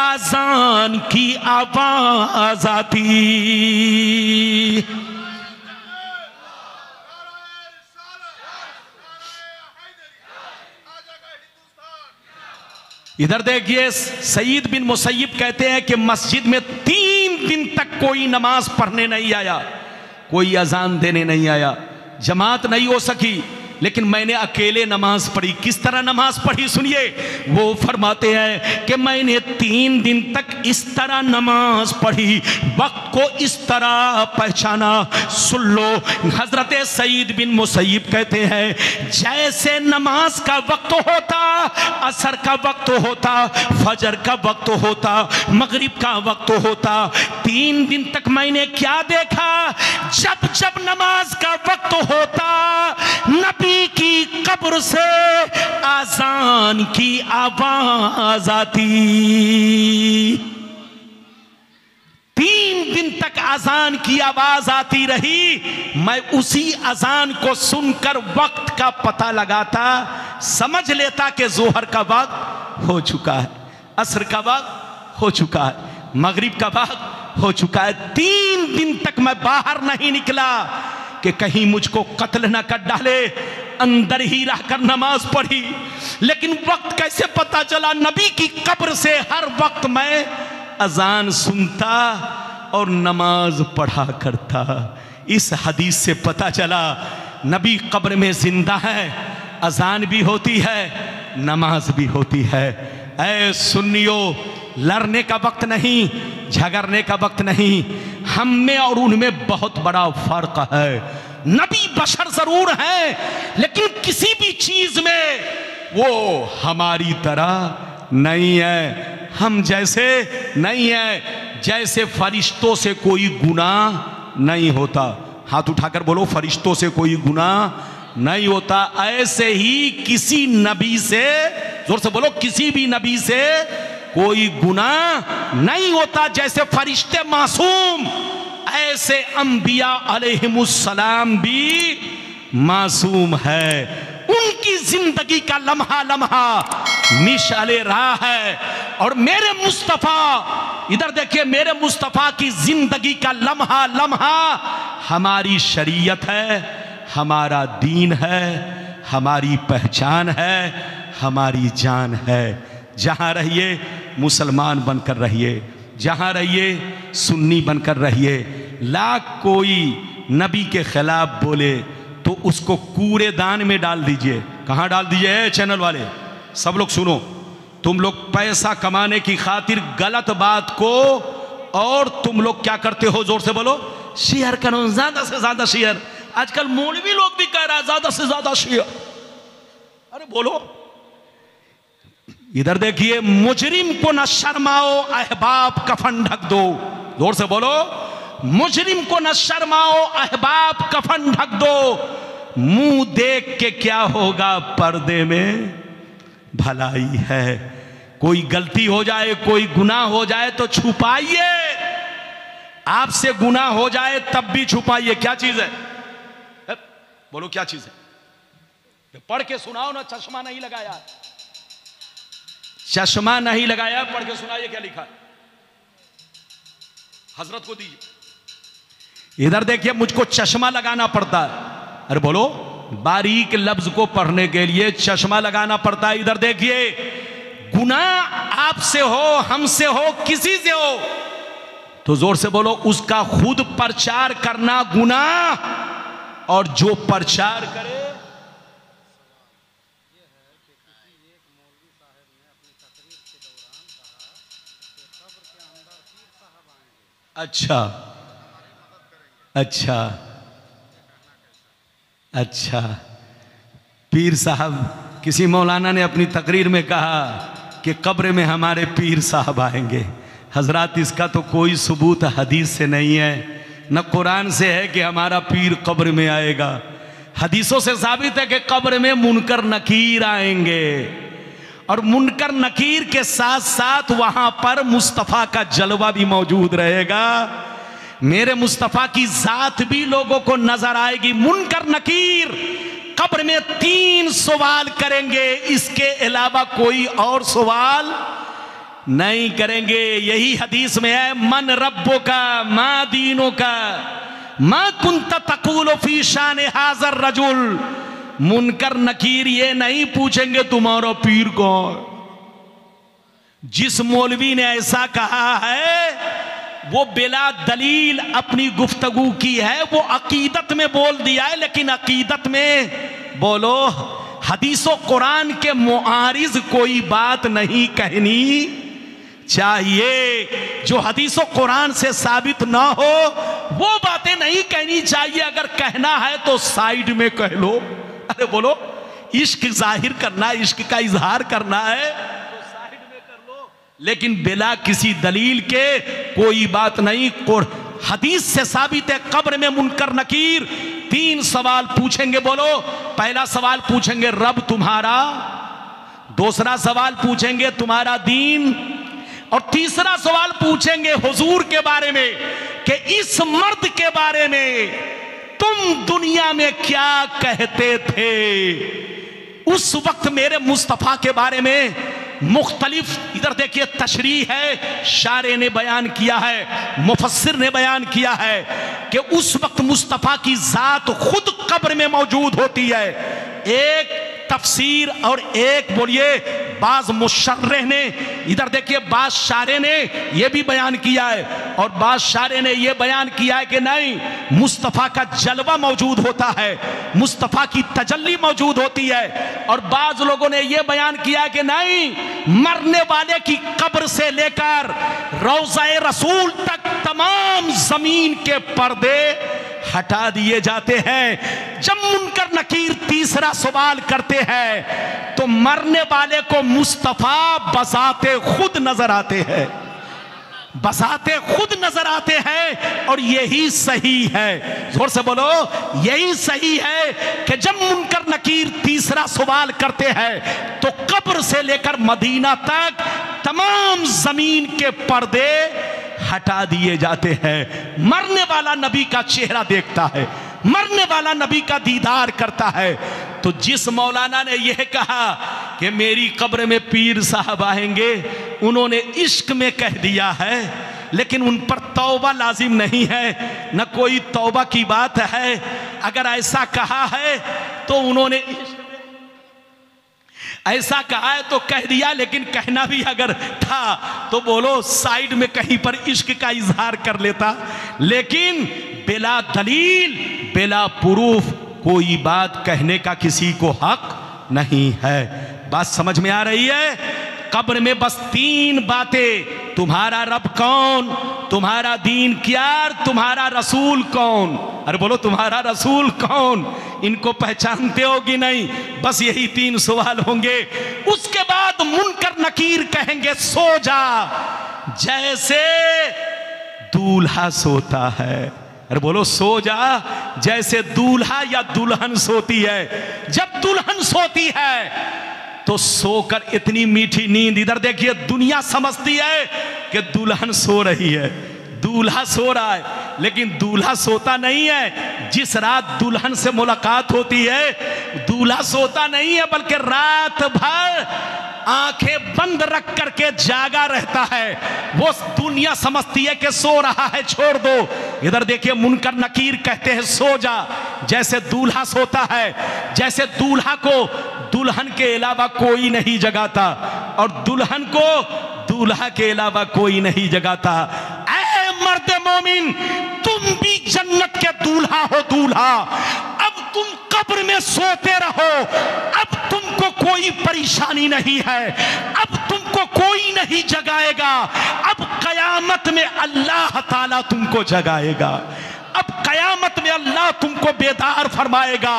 आजान की आवाज आती। इधर देखिए, सईद बिन मुसय्यिब कहते हैं कि मस्जिद में 3 दिन तक कोई नमाज पढ़ने नहीं आया, कोई अजान देने नहीं आया, जमात नहीं हो सकी, लेकिन मैंने अकेले नमाज पढ़ी। किस तरह नमाज पढ़ी सुनिए। वो फरमाते हैं कि मैंने 3 दिन तक इस तरह नमाज पढ़ी, वक्त को इस तरह पहचाना। सुन लो, हजरत सईद बिन मुसय्यिब कहते हैं जैसे नमाज का वक्त होता, असर का वक्त होता, फजर का वक्त होता, मगरिब का वक्त होता, 3 दिन तक मैंने क्या देखा, जब जब नमाज का वक्त होता, नबी की कब्र से आजान की आवाज आती। 3 दिन तक आजान की आवाज आती रही। मैं उसी आजान को सुनकर वक्त का पता लगाता, समझ लेता कि जोहर का वक्त हो चुका है, असर का वक्त हो चुका है, मगरिब का वक्त हो चुका है। 3 दिन तक मैं बाहर नहीं निकला कि कहीं मुझको कत्ल ना कर डाले। अंदर ही रहकर नमाज पढ़ी, लेकिन वक्त कैसे पता चला? नबी की कब्र से हर वक्त मैं अजान सुनता और नमाज पढ़ा करता। इस हदीस से पता चला नबी कब्र में जिंदा है, अजान भी होती है, नमाज भी होती है। ऐ सुन्नियों, लड़ने का वक्त नहीं, झगड़ने का वक्त नहीं, हम में और उनमें बहुत बड़ा फर्क है। नबी बशर जरूर है, लेकिन किसी भी चीज में वो हमारी तरह नहीं है, हम जैसे नहीं है। जैसे फरिश्तों से कोई गुनाह नहीं होता, हाथ उठाकर बोलो, फरिश्तों से कोई गुनाह नहीं होता। ऐसे ही किसी नबी से, जोर से बोलो, किसी भी नबी से कोई गुनाह नहीं होता। जैसे फरिश्ते मासूम, ऐसे अंबिया अलैहिमुस्सलाम भी मासूम है। उनकी जिंदगी का लम्हा लम्हा मिशाले राह है। और मेरे मुस्तफा, इधर देखिए, मेरे मुस्तफा की जिंदगी का लम्हा लम्हा हमारी शरीयत है, हमारा दीन है, हमारी पहचान है, हमारी जान है। जहां रहिए मुसलमान बनकर रहिए, जहां रहिए सुन्नी बनकर रहिए। लाख कोई नबी के खिलाफ बोले तो उसको कूड़ेदान में डाल दीजिए। कहां डाल दीजिए? चैनल वाले सब लोग सुनो, तुम लोग पैसा कमाने की खातिर गलत बात को, और तुम लोग क्या करते हो? जोर से बोलो, शेयर करो, ज्यादा से ज्यादा शेयर। आजकल मौलवी लोग भी कह रहा है ज्यादा से ज्यादा शेयर। अरे बोलो, इधर देखिए, मुजरिम को न शर्माओ, अहबाब कफन ढक दो। जोर से बोलो, मुजरिम को न शर्माओ, अहबाब कफन ढक दो। मुंह देख के क्या होगा, पर्दे में भलाई है। कोई गलती हो जाए, कोई गुनाह हो जाए तो छुपाइए। आपसे गुनाह हो जाए तब भी छुपाइए। क्या चीज है? बोलो क्या चीज है? पढ़ के सुनाओ ना। चश्मा नहीं लगाया, चश्मा नहीं लगाया, पढ़ के सुनाइए क्या लिखा है। हजरत को दीजिए। इधर देखिए, मुझको चश्मा लगाना पड़ता है। अरे बोलो, बारीक लफ्ज को पढ़ने के लिए चश्मा लगाना पड़ता है। इधर देखिए, गुनाह आपसे हो, हमसे हो, किसी से हो, तो जोर से बोलो, उसका खुद प्रचार करना गुनाह, और जो प्रचार करे। अच्छा अच्छा अच्छा, पीर साहब, किसी मौलाना ने अपनी तकरीर में कहा कि कब्र में हमारे पीर साहब आएंगे। हजरात, इसका तो कोई सबूत हदीस से नहीं है, न कुरान से है कि हमारा पीर कब्र में आएगा। हदीसों से साबित है कि कब्र में मुनकर नकीर आएंगे, और मुनकर नकीर के साथ साथ वहां पर मुस्तफ़ा का जलवा भी मौजूद रहेगा। मेरे मुस्तफ़ा की जात भी लोगों को नजर आएगी। मुनकर नकीर कब्र में 3 सवाल करेंगे, इसके अलावा कोई और सवाल नहीं करेंगे। यही हदीस में है, मन रब्बो का, मा दीनों का, मा कुंत तकूलो फी शान हाज़र रजुल। मुनकर नकीर ये नहीं पूछेंगे तुम्हारा पीर कौन। जिस मौलवी ने ऐसा कहा है वो बिला दलील अपनी गुफ्तगू की है, वो अकीदत में बोल दिया है, लेकिन अकीदत में बोलो, हदीसो कुरान के मुआरिज कोई बात नहीं कहनी चाहिए। जो हदीसो कुरान से साबित ना हो वो बातें नहीं कहनी चाहिए। अगर कहना है तो साइड में कह लो। अरे बोलो, इश्क जाहिर करना, इश्क का इजहार करना है तो साइड में कर लो, लेकिन बिला किसी दलील के कोई बात नहीं। हदीस से साबित है, कब्र में मुनकर नकीर 3 सवाल पूछेंगे। बोलो, पहला सवाल पूछेंगे रब तुम्हारा, दूसरा सवाल पूछेंगे तुम्हारा दीन, और तीसरा सवाल पूछेंगे हुजूर के बारे में कि इस मर्द के बारे में तुम दुनिया में क्या कहते थे। उस वक्त मेरे मुस्तफा के बारे में मुख्तलिफ, इधर देखिए तशरीह है, शारे ने बयान किया है, मुफस्सिर ने बयान किया है कि उस वक्त मुस्तफा की जात खुद कब्र में मौजूद होती है। एक तफसीर और एक बोलिए बाज मुशर्रिह ने, इधर देखिए बाज शारे ने यह भी बयान किया है, और बाज शारे ने यह बयान किया है कि नहीं, मुस्तफ़ा का जलवा मौजूद होता है, मुस्तफ़ा की तजल्ली मौजूद होती है। और बाज लोगों ने यह बयान किया है कि नहीं, मरने वाले की कब्र से लेकर रौज़ाए रसूल तक तमाम जमीन के पर्दे हटा दिए जाते हैं। जब मुनकर नकीर तीसरा सवाल करते हैं तो मरने वाले को मुस्तफा बसाते खुद नजर आते हैं, बसाते खुद नजर आते हैं। और यही सही है, जोर से बोलो, यही सही है कि जब मुनकर नकीर तीसरा सवाल करते हैं तो कब्र से लेकर मदीना तक तमाम जमीन के पर्दे हटा दिए जाते हैं। मरने वाला नबी का चेहरा देखता है, मरने वाला नबी का दीदार करता है। तो जिस मौलाना ने यह कहा कि मेरी कब्र में पीर साहब आएंगे, उन्होंने इश्क में कह दिया है, लेकिन उन पर तौबा लाजिम नहीं है, न कोई तौबा की बात है। अगर ऐसा कहा है तो उन्होंने ऐसा कहा है तो कह दिया, लेकिन कहना भी अगर था तो बोलो साइड में कहीं पर इश्क का इजहार कर लेता। लेकिन बिला दलील बिला प्रूफ कोई बात कहने का किसी को हक नहीं है। बात समझ में आ रही है? कब्र में बस 3 बातें, तुम्हारा रब कौन, तुम्हारा दीन क्या, तुम्हारा रसूल कौन। अरे बोलो तुम्हारा रसूल कौन, इनको पहचानते हो कि नहीं? बस यही 3 सवाल होंगे। उसके बाद मुनकर नकीर कहेंगे सो जा, जैसे दूल्हा सोता है। अरे बोलो सो जा जैसे दूल्हा या दुल्हन सोती है। जब दुल्हन सोती है तो सोकर इतनी मीठी नींद, इधर देखिए दुनिया समझती है कि दुल्हन सो रही है, दूल्हा सो रहा है, लेकिन दूल्हा सोता नहीं है। जिस रात दुल्हन से मुलाकात होती है दूल्हा सोता नहीं है, बल्कि रात भर आंखें बंद रख करके जागा रहता है। वो दुनिया समझती है कि सो रहा है, छोड़ दो। इधर देखिए मुनकर नकीर कहते हैं सो जा जैसे दूल्हा सोता है, जैसे दूल्हा को दुल्हन के अलावा कोई नहीं जगाता और दुल्हन को दूल्हा के अलावा कोई नहीं जगाता। ऐ मर्द मोमिन, तुम भी जन्नत के दूल्हा हो, दूल्हा। अब तुम कब्र में सोते रहो, अब तुमको कोई परेशानी नहीं है, अब तुमको कोई नहीं जगाएगा। अब कयामत में अल्लाह ताला तुमको जगाएगा, अब कयामत में अल्लाह तुमको बेदार फरमाएगा,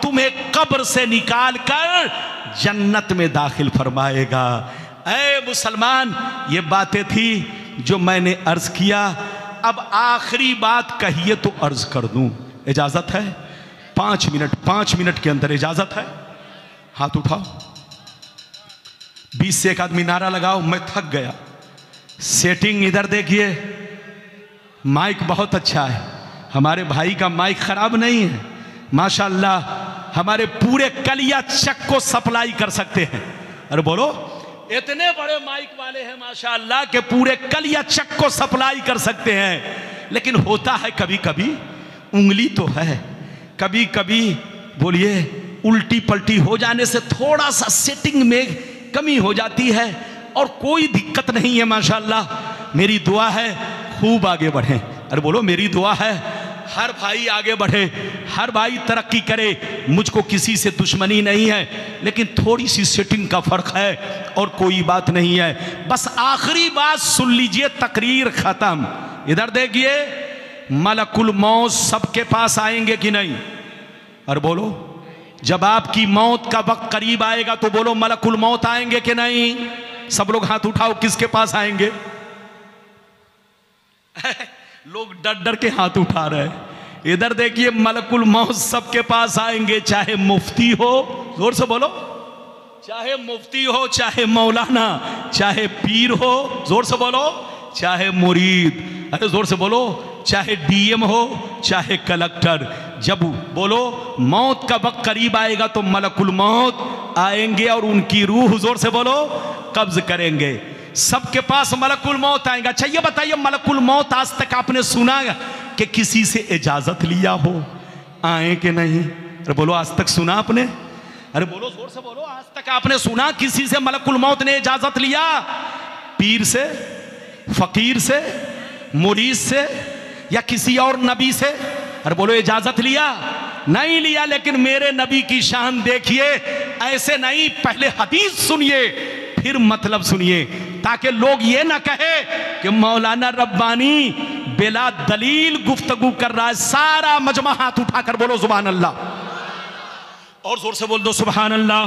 तुम्हें कब्र से निकाल कर जन्नत में दाखिल फरमाएगा। ऐ मुसलमान, ये बातें थी जो मैंने अर्ज किया। अब आखिरी बात कहिए तो अर्ज कर दूं, इजाजत है? 5 मिनट के अंदर इजाजत है? हाथ उठाओ, 20 से एक आदमी नारा लगाओ। मैं थक गया। सेटिंग इधर देखिए, माइक बहुत अच्छा है, हमारे भाई का माइक खराब नहीं है माशाल्लाह। हमारे पूरे कलिया चक को सप्लाई कर सकते हैं। अरे बोलो, इतने बड़े माइक वाले हैं माशाल्लाह के पूरे कलिया चक को सप्लाई कर सकते हैं। लेकिन होता है कभी कभी, उंगली तो है, कभी कभी बोलिए उल्टी पलटी हो जाने से थोड़ा सा सेटिंग में कमी हो जाती है, और कोई दिक्कत नहीं है माशाल्लाह। मेरी दुआ है खूब आगे बढ़ें। अरे बोलो, मेरी दुआ है हर भाई आगे बढ़े, हर भाई तरक्की करे। मुझको किसी से दुश्मनी नहीं है, लेकिन थोड़ी सी सेटिंग का फर्क है और कोई बात नहीं है। बस आखिरी बात सुन लीजिए, तकरीर खत्म। इधर देखिए, मलकुल मौत सबके पास आएंगे कि नहीं? और बोलो, जब आपकी मौत का वक्त करीब आएगा तो बोलो मलकुल मौत आएंगे कि नहीं? सब लोग हाथ उठाओ, किसके पास आएंगे? लोग डर डर के हाथ उठा रहे हैं। इधर देखिए, मलकुल मौत सबके पास आएंगे, चाहे मुफ्ती हो, जोर से बोलो, चाहे मुफ्ती हो, चाहे मौलाना, चाहे पीर हो, जोर से बोलो, चाहे मुरीद, अरे जोर से बोलो, चाहे डीएम हो, चाहे कलेक्टर। जब बोलो मौत का वक्त करीब आएगा तो मलकुल मौत आएंगे और उनकी रूह, जोर से बोलो, कब्ज करेंगे। सबके पास मलकुल मौत आएगा। अच्छा ये बताइए, मलकुल मौत आज तक आपने सुना कि किसी से इजाजत लिया हो आए कि नहीं? अरे बोलो, आज तक सुना आपने? अरे बोलो, जोर से बोलो। आज तक आपने सुना किसी से मलकुल मौत ने इजाजत लिया? पीर से, फकीर से, मुरीद से या किसी और नबी से? अरे बोलो, इजाजत लिया? नहीं लिया। लेकिन मेरे नबी की शान देखिए, ऐसे नहीं, पहले हदीस सुनिए फिर मतलब सुनिए, ताकि लोग ये ना कहे कि मौलाना रब्बानी बिला दलील गुफ्तगू कर रहा है। सारा मजमा हाथ उठाकर बोलो सुभान अल्लाह। और जोर से बोल दो सुभान अल्लाह।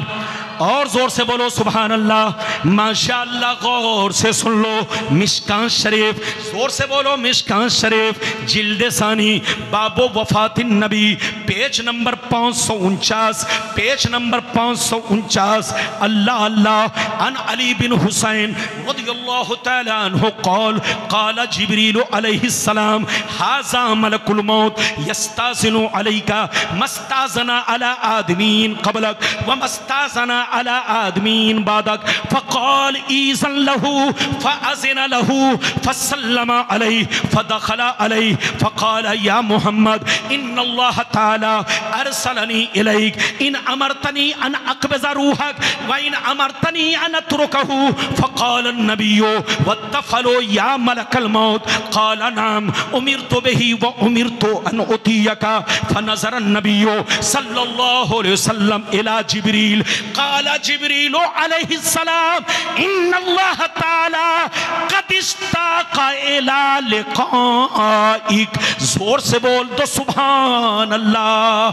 और जोर से बोलो सुभान अल्लाह। माशाअल्लाह, गौर से सुन लो। मिशकात शरीफ, जोर से बोलो मिशकात शरीफ, जिल्द सानी, बाबो वफातिन नबी, पेज नंबर 549, पेज नंबर 549। अल्लाह अल्लाह। अन अली बिन हुसैन रदियल्लाहु तआला अन्हु क़ाल क़ाल जिब्रील अलैहिस्सलाम हाज़ा मलकुल मौत यस्ताज़िनु अलैका मस्ताज़ना अला आदमी क़बलक व मस्ताज़ना अला आदमीन बादक फ़क़ाल ईज़न लहू फ़अज़िन लहू फ़सल्लमा अलैहि फ़दख़ला अलैहि फ़क़ाल या मुहम्मद इन्नल्लाह तआला अरसलनी इलैक इन अमरतनी अन अक़बिज़ रूहक व इन अमरतनी अन अत्रुकहू फ़क़ाल अन्नबिय्यु वत्तफ़लो या मलकल मौत क़ाल नाम उमिरतु बिही व उमिरतु अन उतियका फ़नज़र अन्नबिय्यु सल्लल्लाहु अलैहि वसल्लम इला जिब्रील क़ाल जिब्रील अलैहिस्सलाम इन्नल्लाह तआला क़द इश्ताक़ा इला लिक़ाइक। जोर से बोल दो सुभान अल्लाह।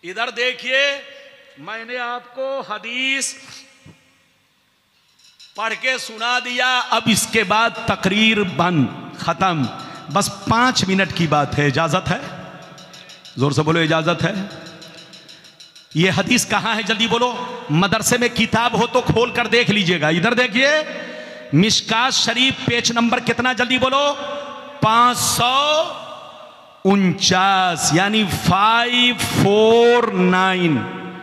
इधर देखिए, मैंने आपको हदीस पढ़ के सुना दिया। अब इसके बाद तकरीर बंद, खत्म। बस 5 मिनट की बात है। इजाजत है? जोर से बोलो, इजाजत है? ये हदीस कहां है? जल्दी बोलो। मदरसे में किताब हो तो खोल कर देख लीजिएगा। इधर देखिए, मिशकात शरीफ, पेज नंबर कितना? जल्दी बोलो। 549, यानी 549।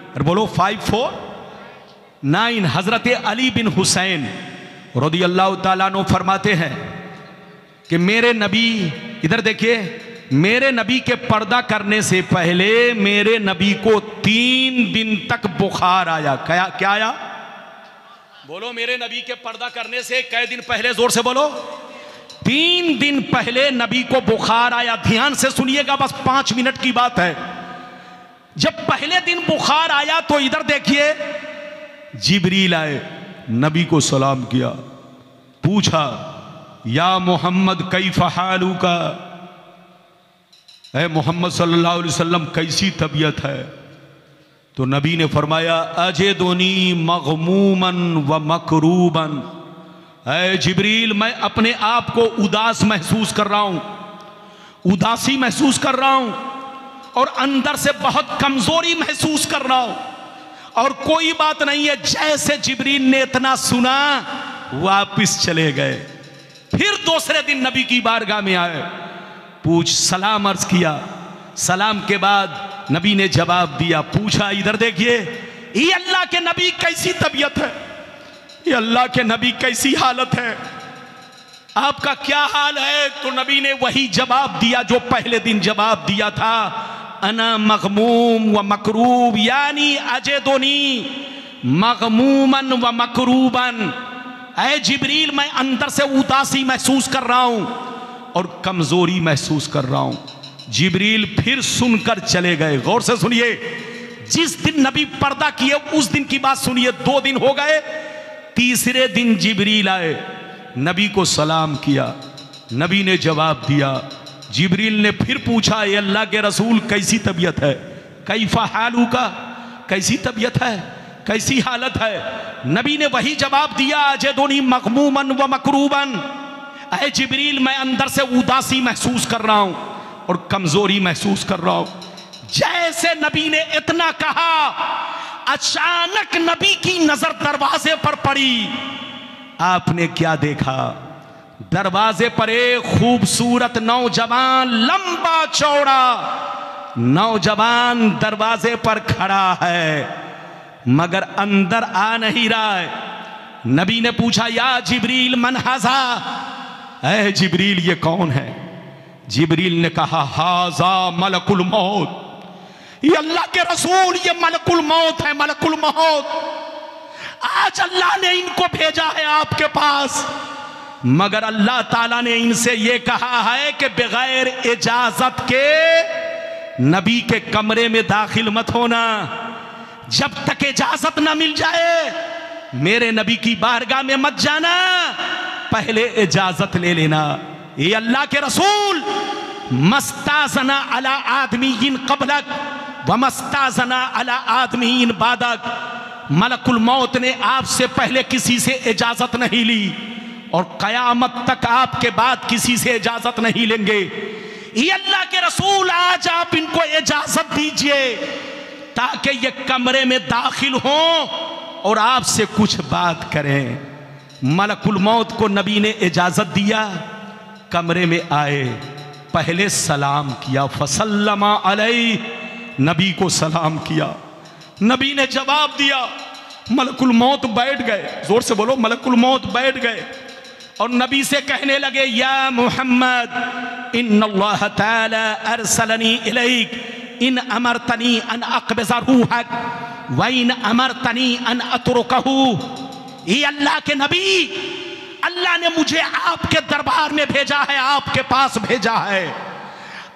अरे बोलो 549। हजरत अली बिन हुसैन रदियल्लाहु ताला अन्हु फरमाते हैं कि मेरे नबी, इधर देखिए, मेरे नबी के पर्दा करने से पहले मेरे नबी को 3 दिन तक बुखार आया। क्या आया? बोलो, मेरे नबी के पर्दा करने से कै दिन पहले? जोर से बोलो। 3 दिन पहले नबी को बुखार आया। ध्यान से सुनिएगा, बस 5 मिनट की बात है। जब पहले दिन बुखार आया तो इधर देखिए, जिब्रील आए, नबी को सलाम किया, पूछा या मोहम्मद कैफ़ हालुका, ऐ मोहम्मद सल्लल्लाहु अलैहि वसल्लम कैसी तबीयत है? तो नबी ने फरमाया अजिदुनी मग़मूमन व मकरूबन। ऐ जिब्रील, मैं अपने आप को उदास महसूस कर रहा हूं, उदासी महसूस कर रहा हूं और अंदर से बहुत कमजोरी महसूस कर रहा हूं। और कोई बात नहीं है। जैसे जिब्रील ने इतना सुना, वापिस चले गए। फिर दूसरे दिन नबी की बारगाह में आए, सलाम अर्ज किया। सलाम के बाद नबी ने जवाब दिया, पूछा, इधर देखिए, ये अल्लाह के नबी कैसी तबीयत है? ये अल्लाह के नबी कैसी हालत है? आपका क्या हाल है? तो नबी ने वही जवाब दिया जो पहले दिन जवाब दिया था, अना मग़मूम व मकरूब, यानी अजिदुनी मग़मूमन व मकरूबन। ऐ जिब्रील, मैं अंदर से उदासी महसूस कर रहा हूं और कमजोरी महसूस कर रहा हूं। जिब्रील फिर सुनकर चले गए। गौर से सुनिए, जिस दिन नबी पर्दा किए उस दिन की बात सुनिए। 2 दिन हो गए, तीसरे दिन जिब्रील आए, नबी को सलाम किया, नबी ने जवाब दिया। जिब्रील ने फिर पूछा, ये अल्लाह के रसूल कैसी तबीयत है? कैफ़ा हालुका, कैसी तबीयत है, कैसी हालत है? नबी ने वही जवाब दिया, अजिदुनी मग़मूमन व मकरूबन। ऐ जिब्रील, मैं अंदर से उदासी महसूस कर रहा हूं और कमजोरी महसूस कर रहा हूं। जैसे नबी ने इतना कहा, अचानक नबी की नजर दरवाजे पर पड़ी। आपने क्या देखा? दरवाजे पर एक खूबसूरत नौजवान, लंबा चौड़ा नौजवान दरवाजे पर खड़ा है, मगर अंदर आ नहीं रहा है। नबी ने पूछा, या जिब्रील मन हाजा, ऐ जिब्रील ये कौन है? जिब्रील ने कहा, हाजा मलकुल मौत, ये अल्लाह के रसूल, ये मलकुल मौत है, मलकुल मौत। आज अल्लाह ने इनको भेजा है आपके पास, मगर अल्लाह ताला ने इनसे ये कहा है कि बगैर इजाजत के नबी के कमरे में दाखिल मत होना। जब तक इजाजत ना मिल जाए मेरे नबी की बारगाह में मत जाना, पहले इजाजत ले लेना। ये अल्लाह के रसूल मस्ताजना अला आदमीन कबलक व मस्ताजना अला आदमीन बादक, मलकुल मौत ने आपसे पहले किसी से इजाजत नहीं ली और कयामत तक आपके बाद किसी से इजाजत नहीं लेंगे। ये अल्लाह के रसूल, आज आप इनको इजाजत दीजिए ताकि ये कमरे में दाखिल हों और आपसे कुछ बात करें। मलकुल मौत को नबी ने इजाजत दिया, कमरे में आए, पहले सलाम किया, फसल्लमा अलैहि, नबी को सलाम किया, नबी ने जवाब दिया। मलकुल मौत बैठ गए, जोर से बोलो, मलकुल मौत बैठ गए और नबी से कहने लगे, या मोहम्मद इन्नल्लाह ताला अरसलनी इलैक इन अमरतनी अन अक़बिज़ रूहक व इन अमरतनी अन अतरुकहू। ये अल्लाह के नबी, अल्लाह ने मुझे आपके दरबार में भेजा है, आपके पास भेजा है।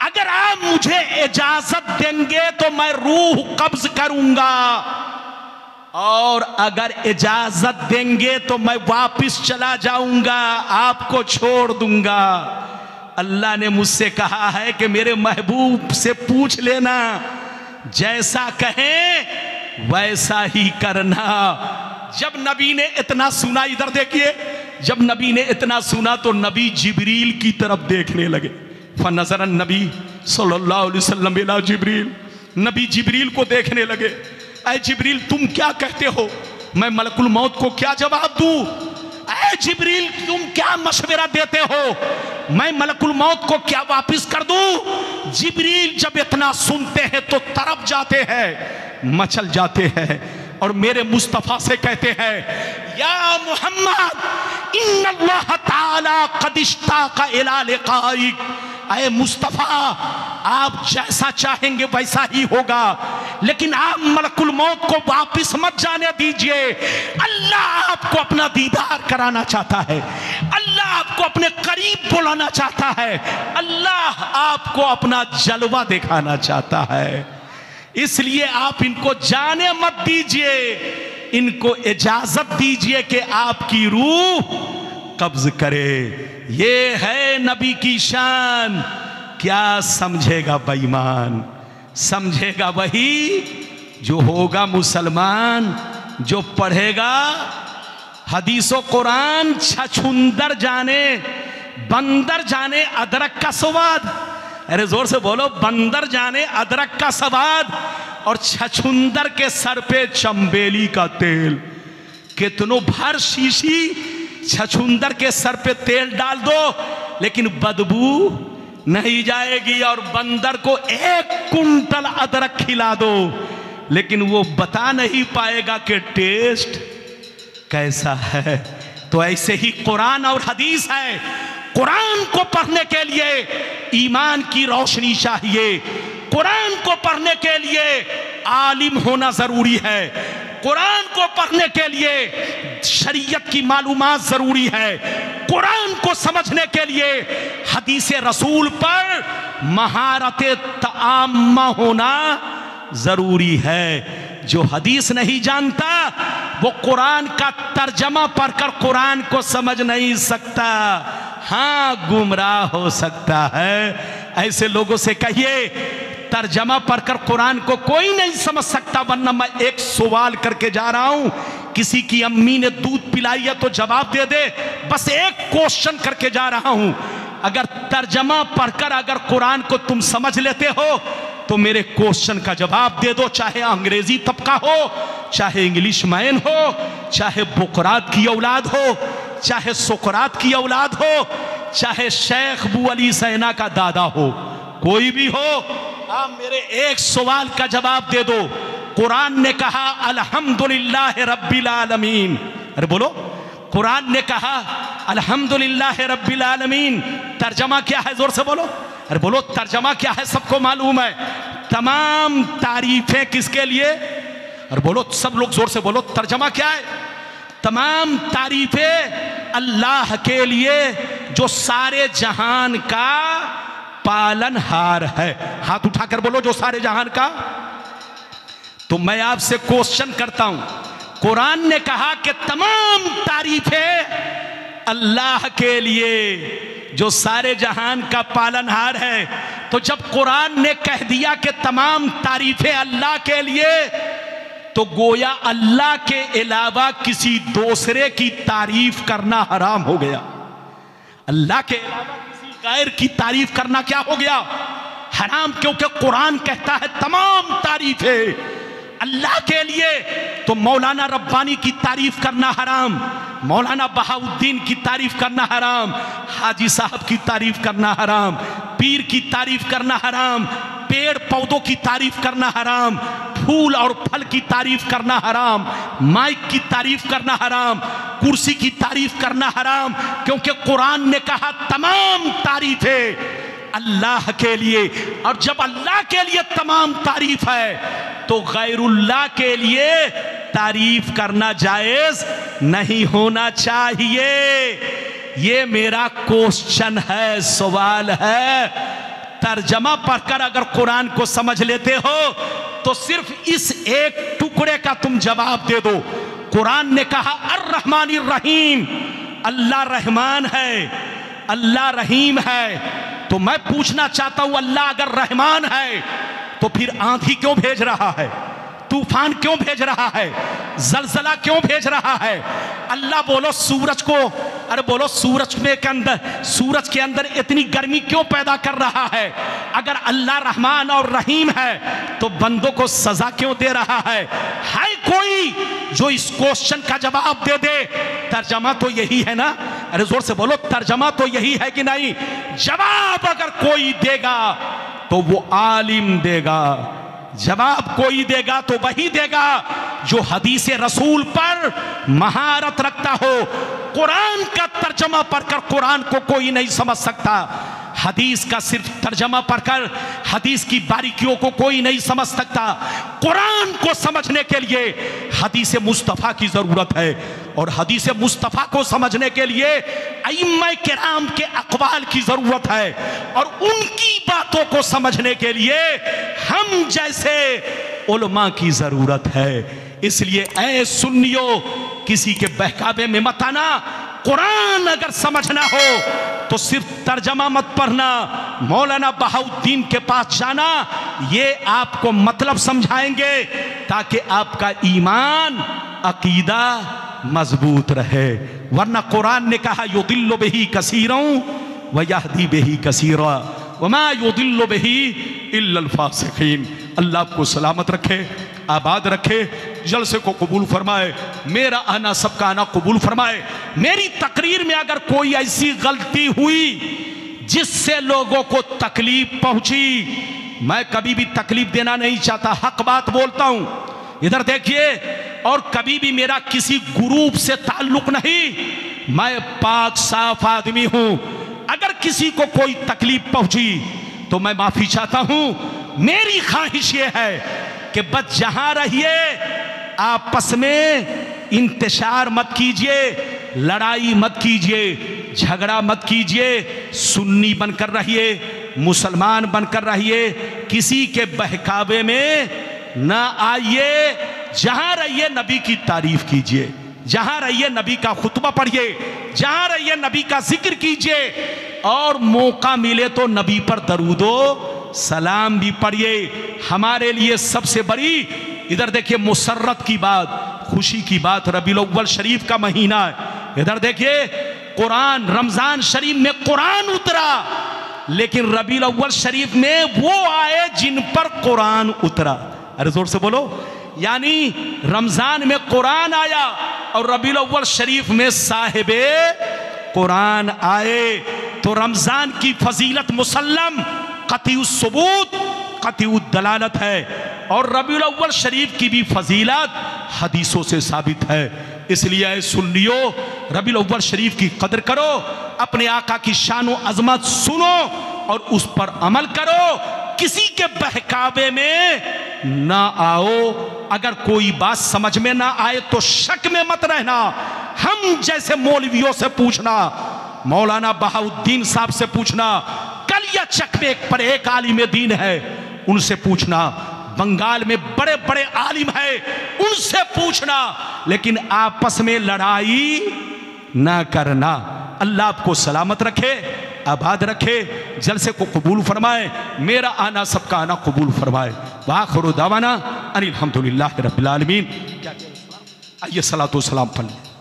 अगर आप मुझे इजाजत देंगे तो मैं रूह कब्ज करूंगा और अगर इजाजत देंगे तो मैं वापिस चला जाऊंगा, आपको छोड़ दूंगा। अल्लाह ने मुझसे कहा है कि मेरे महबूब से पूछ लेना, जैसा कहें वैसा ही करना। जब नबी ने इतना सुना, इधर देखिए, जब नबी ने इतना सुना तो नबी जिब्रील की तरफ देखने लगे। फनज़र नबी सल्लल्लाहु अलैहि वसल्लम इला जिब्रील, नबी जिब्रील को देखने लगे। ऐ जिब्रील, तुम क्या कहते हो? मैं मलकुल मौत को क्या जवाब दूं? ऐ जिब्रील, तुम क्या मशवरा देते हो? मैं मलकुल मौत को क्या वापिस कर दूं? जिब्रील जब इतना सुनते हैं तो तरफ जाते हैं, मचल जाते हैं और मेरे मुस्तफा से कहते हैं, या मोहम्मद इन्नल्लाह ताला क़द इश्ताक़ इला लिक़ाइक। ऐ मुस्तफा, आप जैसा चाहेंगे वैसा ही होगा, लेकिन आप मलकुल मौत को वापिस मत जाने दीजिए। अल्लाह आपको अपना दीदार कराना चाहता है, अल्लाह आपको अपने करीब बुलाना चाहता है, अल्लाह आपको अपना जलवा दिखाना चाहता है। इसलिए आप इनको जाने मत दीजिए, इनको इजाजत दीजिए कि आपकी रूह कब्ज करे। ये है नबी की शान। क्या समझेगा बेईमान? समझेगा वही जो होगा मुसलमान, जो पढ़ेगा हदीसो कुरान। छछुंदर जाने, बंदर जाने अदरक का स्वाद। अरे जोर से बोलो, बंदर जाने अदरक का स्वाद और छछुंदर के सर पे चंबेली का तेल। कितनों भर शीशी छछुंदर के सर पे तेल डाल दो, लेकिन बदबू नहीं जाएगी। और बंदर को 1 कुंटल अदरक खिला दो, लेकिन वो बता नहीं पाएगा कि टेस्ट कैसा है। तो ऐसे ही कुरान और हदीस है। कुरान को पढ़ने के लिए ईमान की रोशनी चाहिए, कुरान को पढ़ने के लिए आलिम होना जरूरी है, कुरान को पढ़ने के लिए शरीयत की मालूमात जरूरी है, कुरान को समझने के लिए हदीस रसूल पर महारत तआम्मा होना जरूरी है। जो हदीस नहीं जानता वो कुरान का तर्जमा पढ़कर कुरान को समझ नहीं सकता, हाँ गुमराह हो सकता है। ऐसे लोगों से कहिए तर्जमा पढ़कर कुरान को कोई नहीं समझ सकता। वरना मैं एक सवाल करके जा रहा हूं, किसी की अम्मी ने दूध पिलाई है तो जवाब दे दे, बस एक क्वेश्चन करके जा रहा हूं। अगर तर्जमा पढ़कर अगर कुरान को तुम समझ लेते हो तो मेरे क्वेश्चन का जवाब दे दो, चाहे अंग्रेजी तबका हो, चाहे इंग्लिश मैन हो, चाहे बुकरात की औलाद हो, चाहे सुकरात की औलाद हो, चाहे शेख बू अली सैना का दादा हो, कोई भी हो, आप मेरे एक सवाल का जवाब दे दो। कुरान ने कहा अल्हम्दुलिल्लाह रब्बिल आलमीन। अरे बोलो, कुरान ने कहा अल्हम्दुलिल्लाह रब्बिल आलमीन, तर्जमा क्या है? जोर से बोलो। अरे बोलो तर्जमा क्या है, सबको मालूम है। तमाम तारीफें किसके लिए? अरे बोलो सब लोग जोर से बोलो, तर्जमा क्या है? तमाम तारीफें अल्लाह के लिए जो सारे जहान का पालनहार है। हाथ उठाकर बोलो, जो सारे जहान का। तो मैं आपसे क्वेश्चन करता हूं, कुरान ने कहा कि तमाम तारीफें अल्लाह के लिए जो सारे जहान का पालनहार है, तो जब कुरान ने कह दिया कि तमाम तारीफें अल्लाह के लिए, तो गोया अल्लाह के अलावा किसी दूसरे की तारीफ करना हराम हो गया। अल्लाह के अलावा किसी गैर की तारीफ करना क्या हो गया? हराम, क्योंकि कुरान कहता है तमाम तारीफें अल्लाह के लिए। तो मौलाना रब्बानी की तारीफ करना हराम, मौलाना बहाउद्दीन की तारीफ करना हराम, हाजी साहब की तारीफ करना हराम, पीर की तारीफ करना हराम, पेड़ पौधों की तारीफ करना हराम, फूल और फल की तारीफ करना हराम, माइक की तारीफ करना हराम, कुर्सी की तारीफ करना हराम, क्योंकि कुरान ने कहा तमाम तारीफें अल्लाह के लिए। और जब अल्लाह के लिए तमाम तारीफ है, तो गैरुल्लाह के लिए तारीफ करना जायज नहीं होना चाहिए। ये मेरा क्वेश्चन है, सवाल है। तर्जमा पढ़कर अगर कुरान को समझ लेते हो तो सिर्फ इस एक टुकड़े का तुम जवाब दे दो। कुरान ने कहा अर्रहमानिर रहीम, अल्लाह रहमान है, अल्लाह रहीम है। तो मैं पूछना चाहता हूं, अल्लाह अगर रहमान है तो फिर आंधी क्यों भेज रहा है? तूफान क्यों भेज रहा है? जलजला क्यों भेज रहा है? अल्लाह बोलो सूरज को, अरे बोलो सूरज में के अंदर, सूरज के अंदर इतनी गर्मी क्यों पैदा कर रहा है? अगर अल्लाह रहमान और रहीम है तो बंदों को सजा क्यों दे रहा है? कोई जो इस क्वेश्चन का जवाब दे दे। तर्जमा तो यही है ना? अरे जोर से बोलो, तर्जमा तो यही है कि नहीं? जवाब अगर कोई देगा तो वो आलिम देगा, जवाब कोई देगा तो वही देगा जो हदीस रसूल पर महारत रखता हो। कुरान का तर्जमा पढ़कर कुरान को कोई नहीं समझ सकता, हदीस का सिर्फ तर्जमा पढ़कर हदीस की बारीकियों को कोई नहीं समझ सकता। कुरान को समझने के लिए हदीस मुस्तफ़ा की जरूरत है, और हदीस मुस्तफ़ा को समझने के लिए अइम्मा किराम के अक़वाल की जरूरत है, और उनकी बातों को समझने के लिए हम जैसे उलमा की जरूरत है। इसलिए ऐ सुन्नियों, किसी के बहकावे में मत आना। कुरान अगर समझना हो तो सिर्फ तर्जमा मत पढ़ना, मौलाना बहाउद्दीन के पास जाना, ये आपको मतलब समझाएंगे ताकि आपका ईमान अकीदा मजबूत रहे। वरना कुरान ने कहा युदिल्लु बिही कसीरन व यहदी बिही कसीरा वमा युदिल्लु बिही इल्लल फासिकीन। अल्लाह आपको सलामत रखे, आबाद रखे, जलसे को कबूल फरमाए, मेरा आना सबका आना कबूल फरमाए। मेरी तकरीर में अगर कोई ऐसी गलती हुई जिससे लोगों को तकलीफ पहुंची, मैं कभी भी तकलीफ देना नहीं चाहता, हक बात बोलता हूं। इधर देखिए, और कभी भी मेरा किसी ग्रुप से ताल्लुक नहीं, मैं पाक साफ आदमी हूं। अगर किसी को कोई तकलीफ पहुंची तो मैं माफी चाहता हूं। मेरी ख्वाहिश ये है कि बस जहां रहिए आपस में इंतशार मत कीजिए, लड़ाई मत कीजिए, झगड़ा मत कीजिए, सुन्नी बनकर रहिए, मुसलमान बनकर रहिए, किसी के बहकावे में ना आइए। जहां रहिए नबी की तारीफ कीजिए, जहां रहिए नबी का खुतबा पढ़िए, जहां रहिए नबी का जिक्र कीजिए, और मौका मिले तो नबी पर दरूदो सलाम भी पढ़िए। हमारे लिए सबसे बड़ी, इधर देखिए, मुसर्रत की बात, खुशी की बात, रबीउल अव्वल शरीफ का महीना है। इधर देखिए, कुरान, रमजान शरीफ में कुरान उतरा, लेकिन रबीउल अव्वल शरीफ में वो आए जिन पर कुरान उतरा। अरे जोर से बोलो, यानी रमजान में कुरान आया और रबीउल अव्वल शरीफ में साहिबे कुरान आए। तो रमजान की फजीलत मुसल्लम, कतीउस सबूत, कतीउद दलालत है, और रबीउल अव्वल शरीफ की भी फजीलत हदीसों से साबित है। इसलिए सुन्नियों, रबीउल अव्वल शरीफ की कदर करो, अपने आका की शान व अजमत सुनो, और उस पर अमल करो, किसी के बहकावे में ना आओ। अगर कोई बात समझ में ना आए तो शक में मत रहना। हम जैसे मौलवियों से पूछना, मौलाना बहाउद्दीन साहब से पूछना, कलियाचक में पर एक आलिम दीन है उनसे पूछना, बंगाल में बड़े बड़े आलिम है उनसे पूछना, लेकिन आपस में लड़ाई ना करना। अल्लाह आपको सलामत रखे, आबाद रखे, जलसे को कबूल फरमाए, मेरा आना सबका आना कबूल फरमाए। वाखिरु दावाना अनिल हम्दुलिल्लाहि रब्बिल आलमीन। आइए सलातो सलाम पढ़ लें।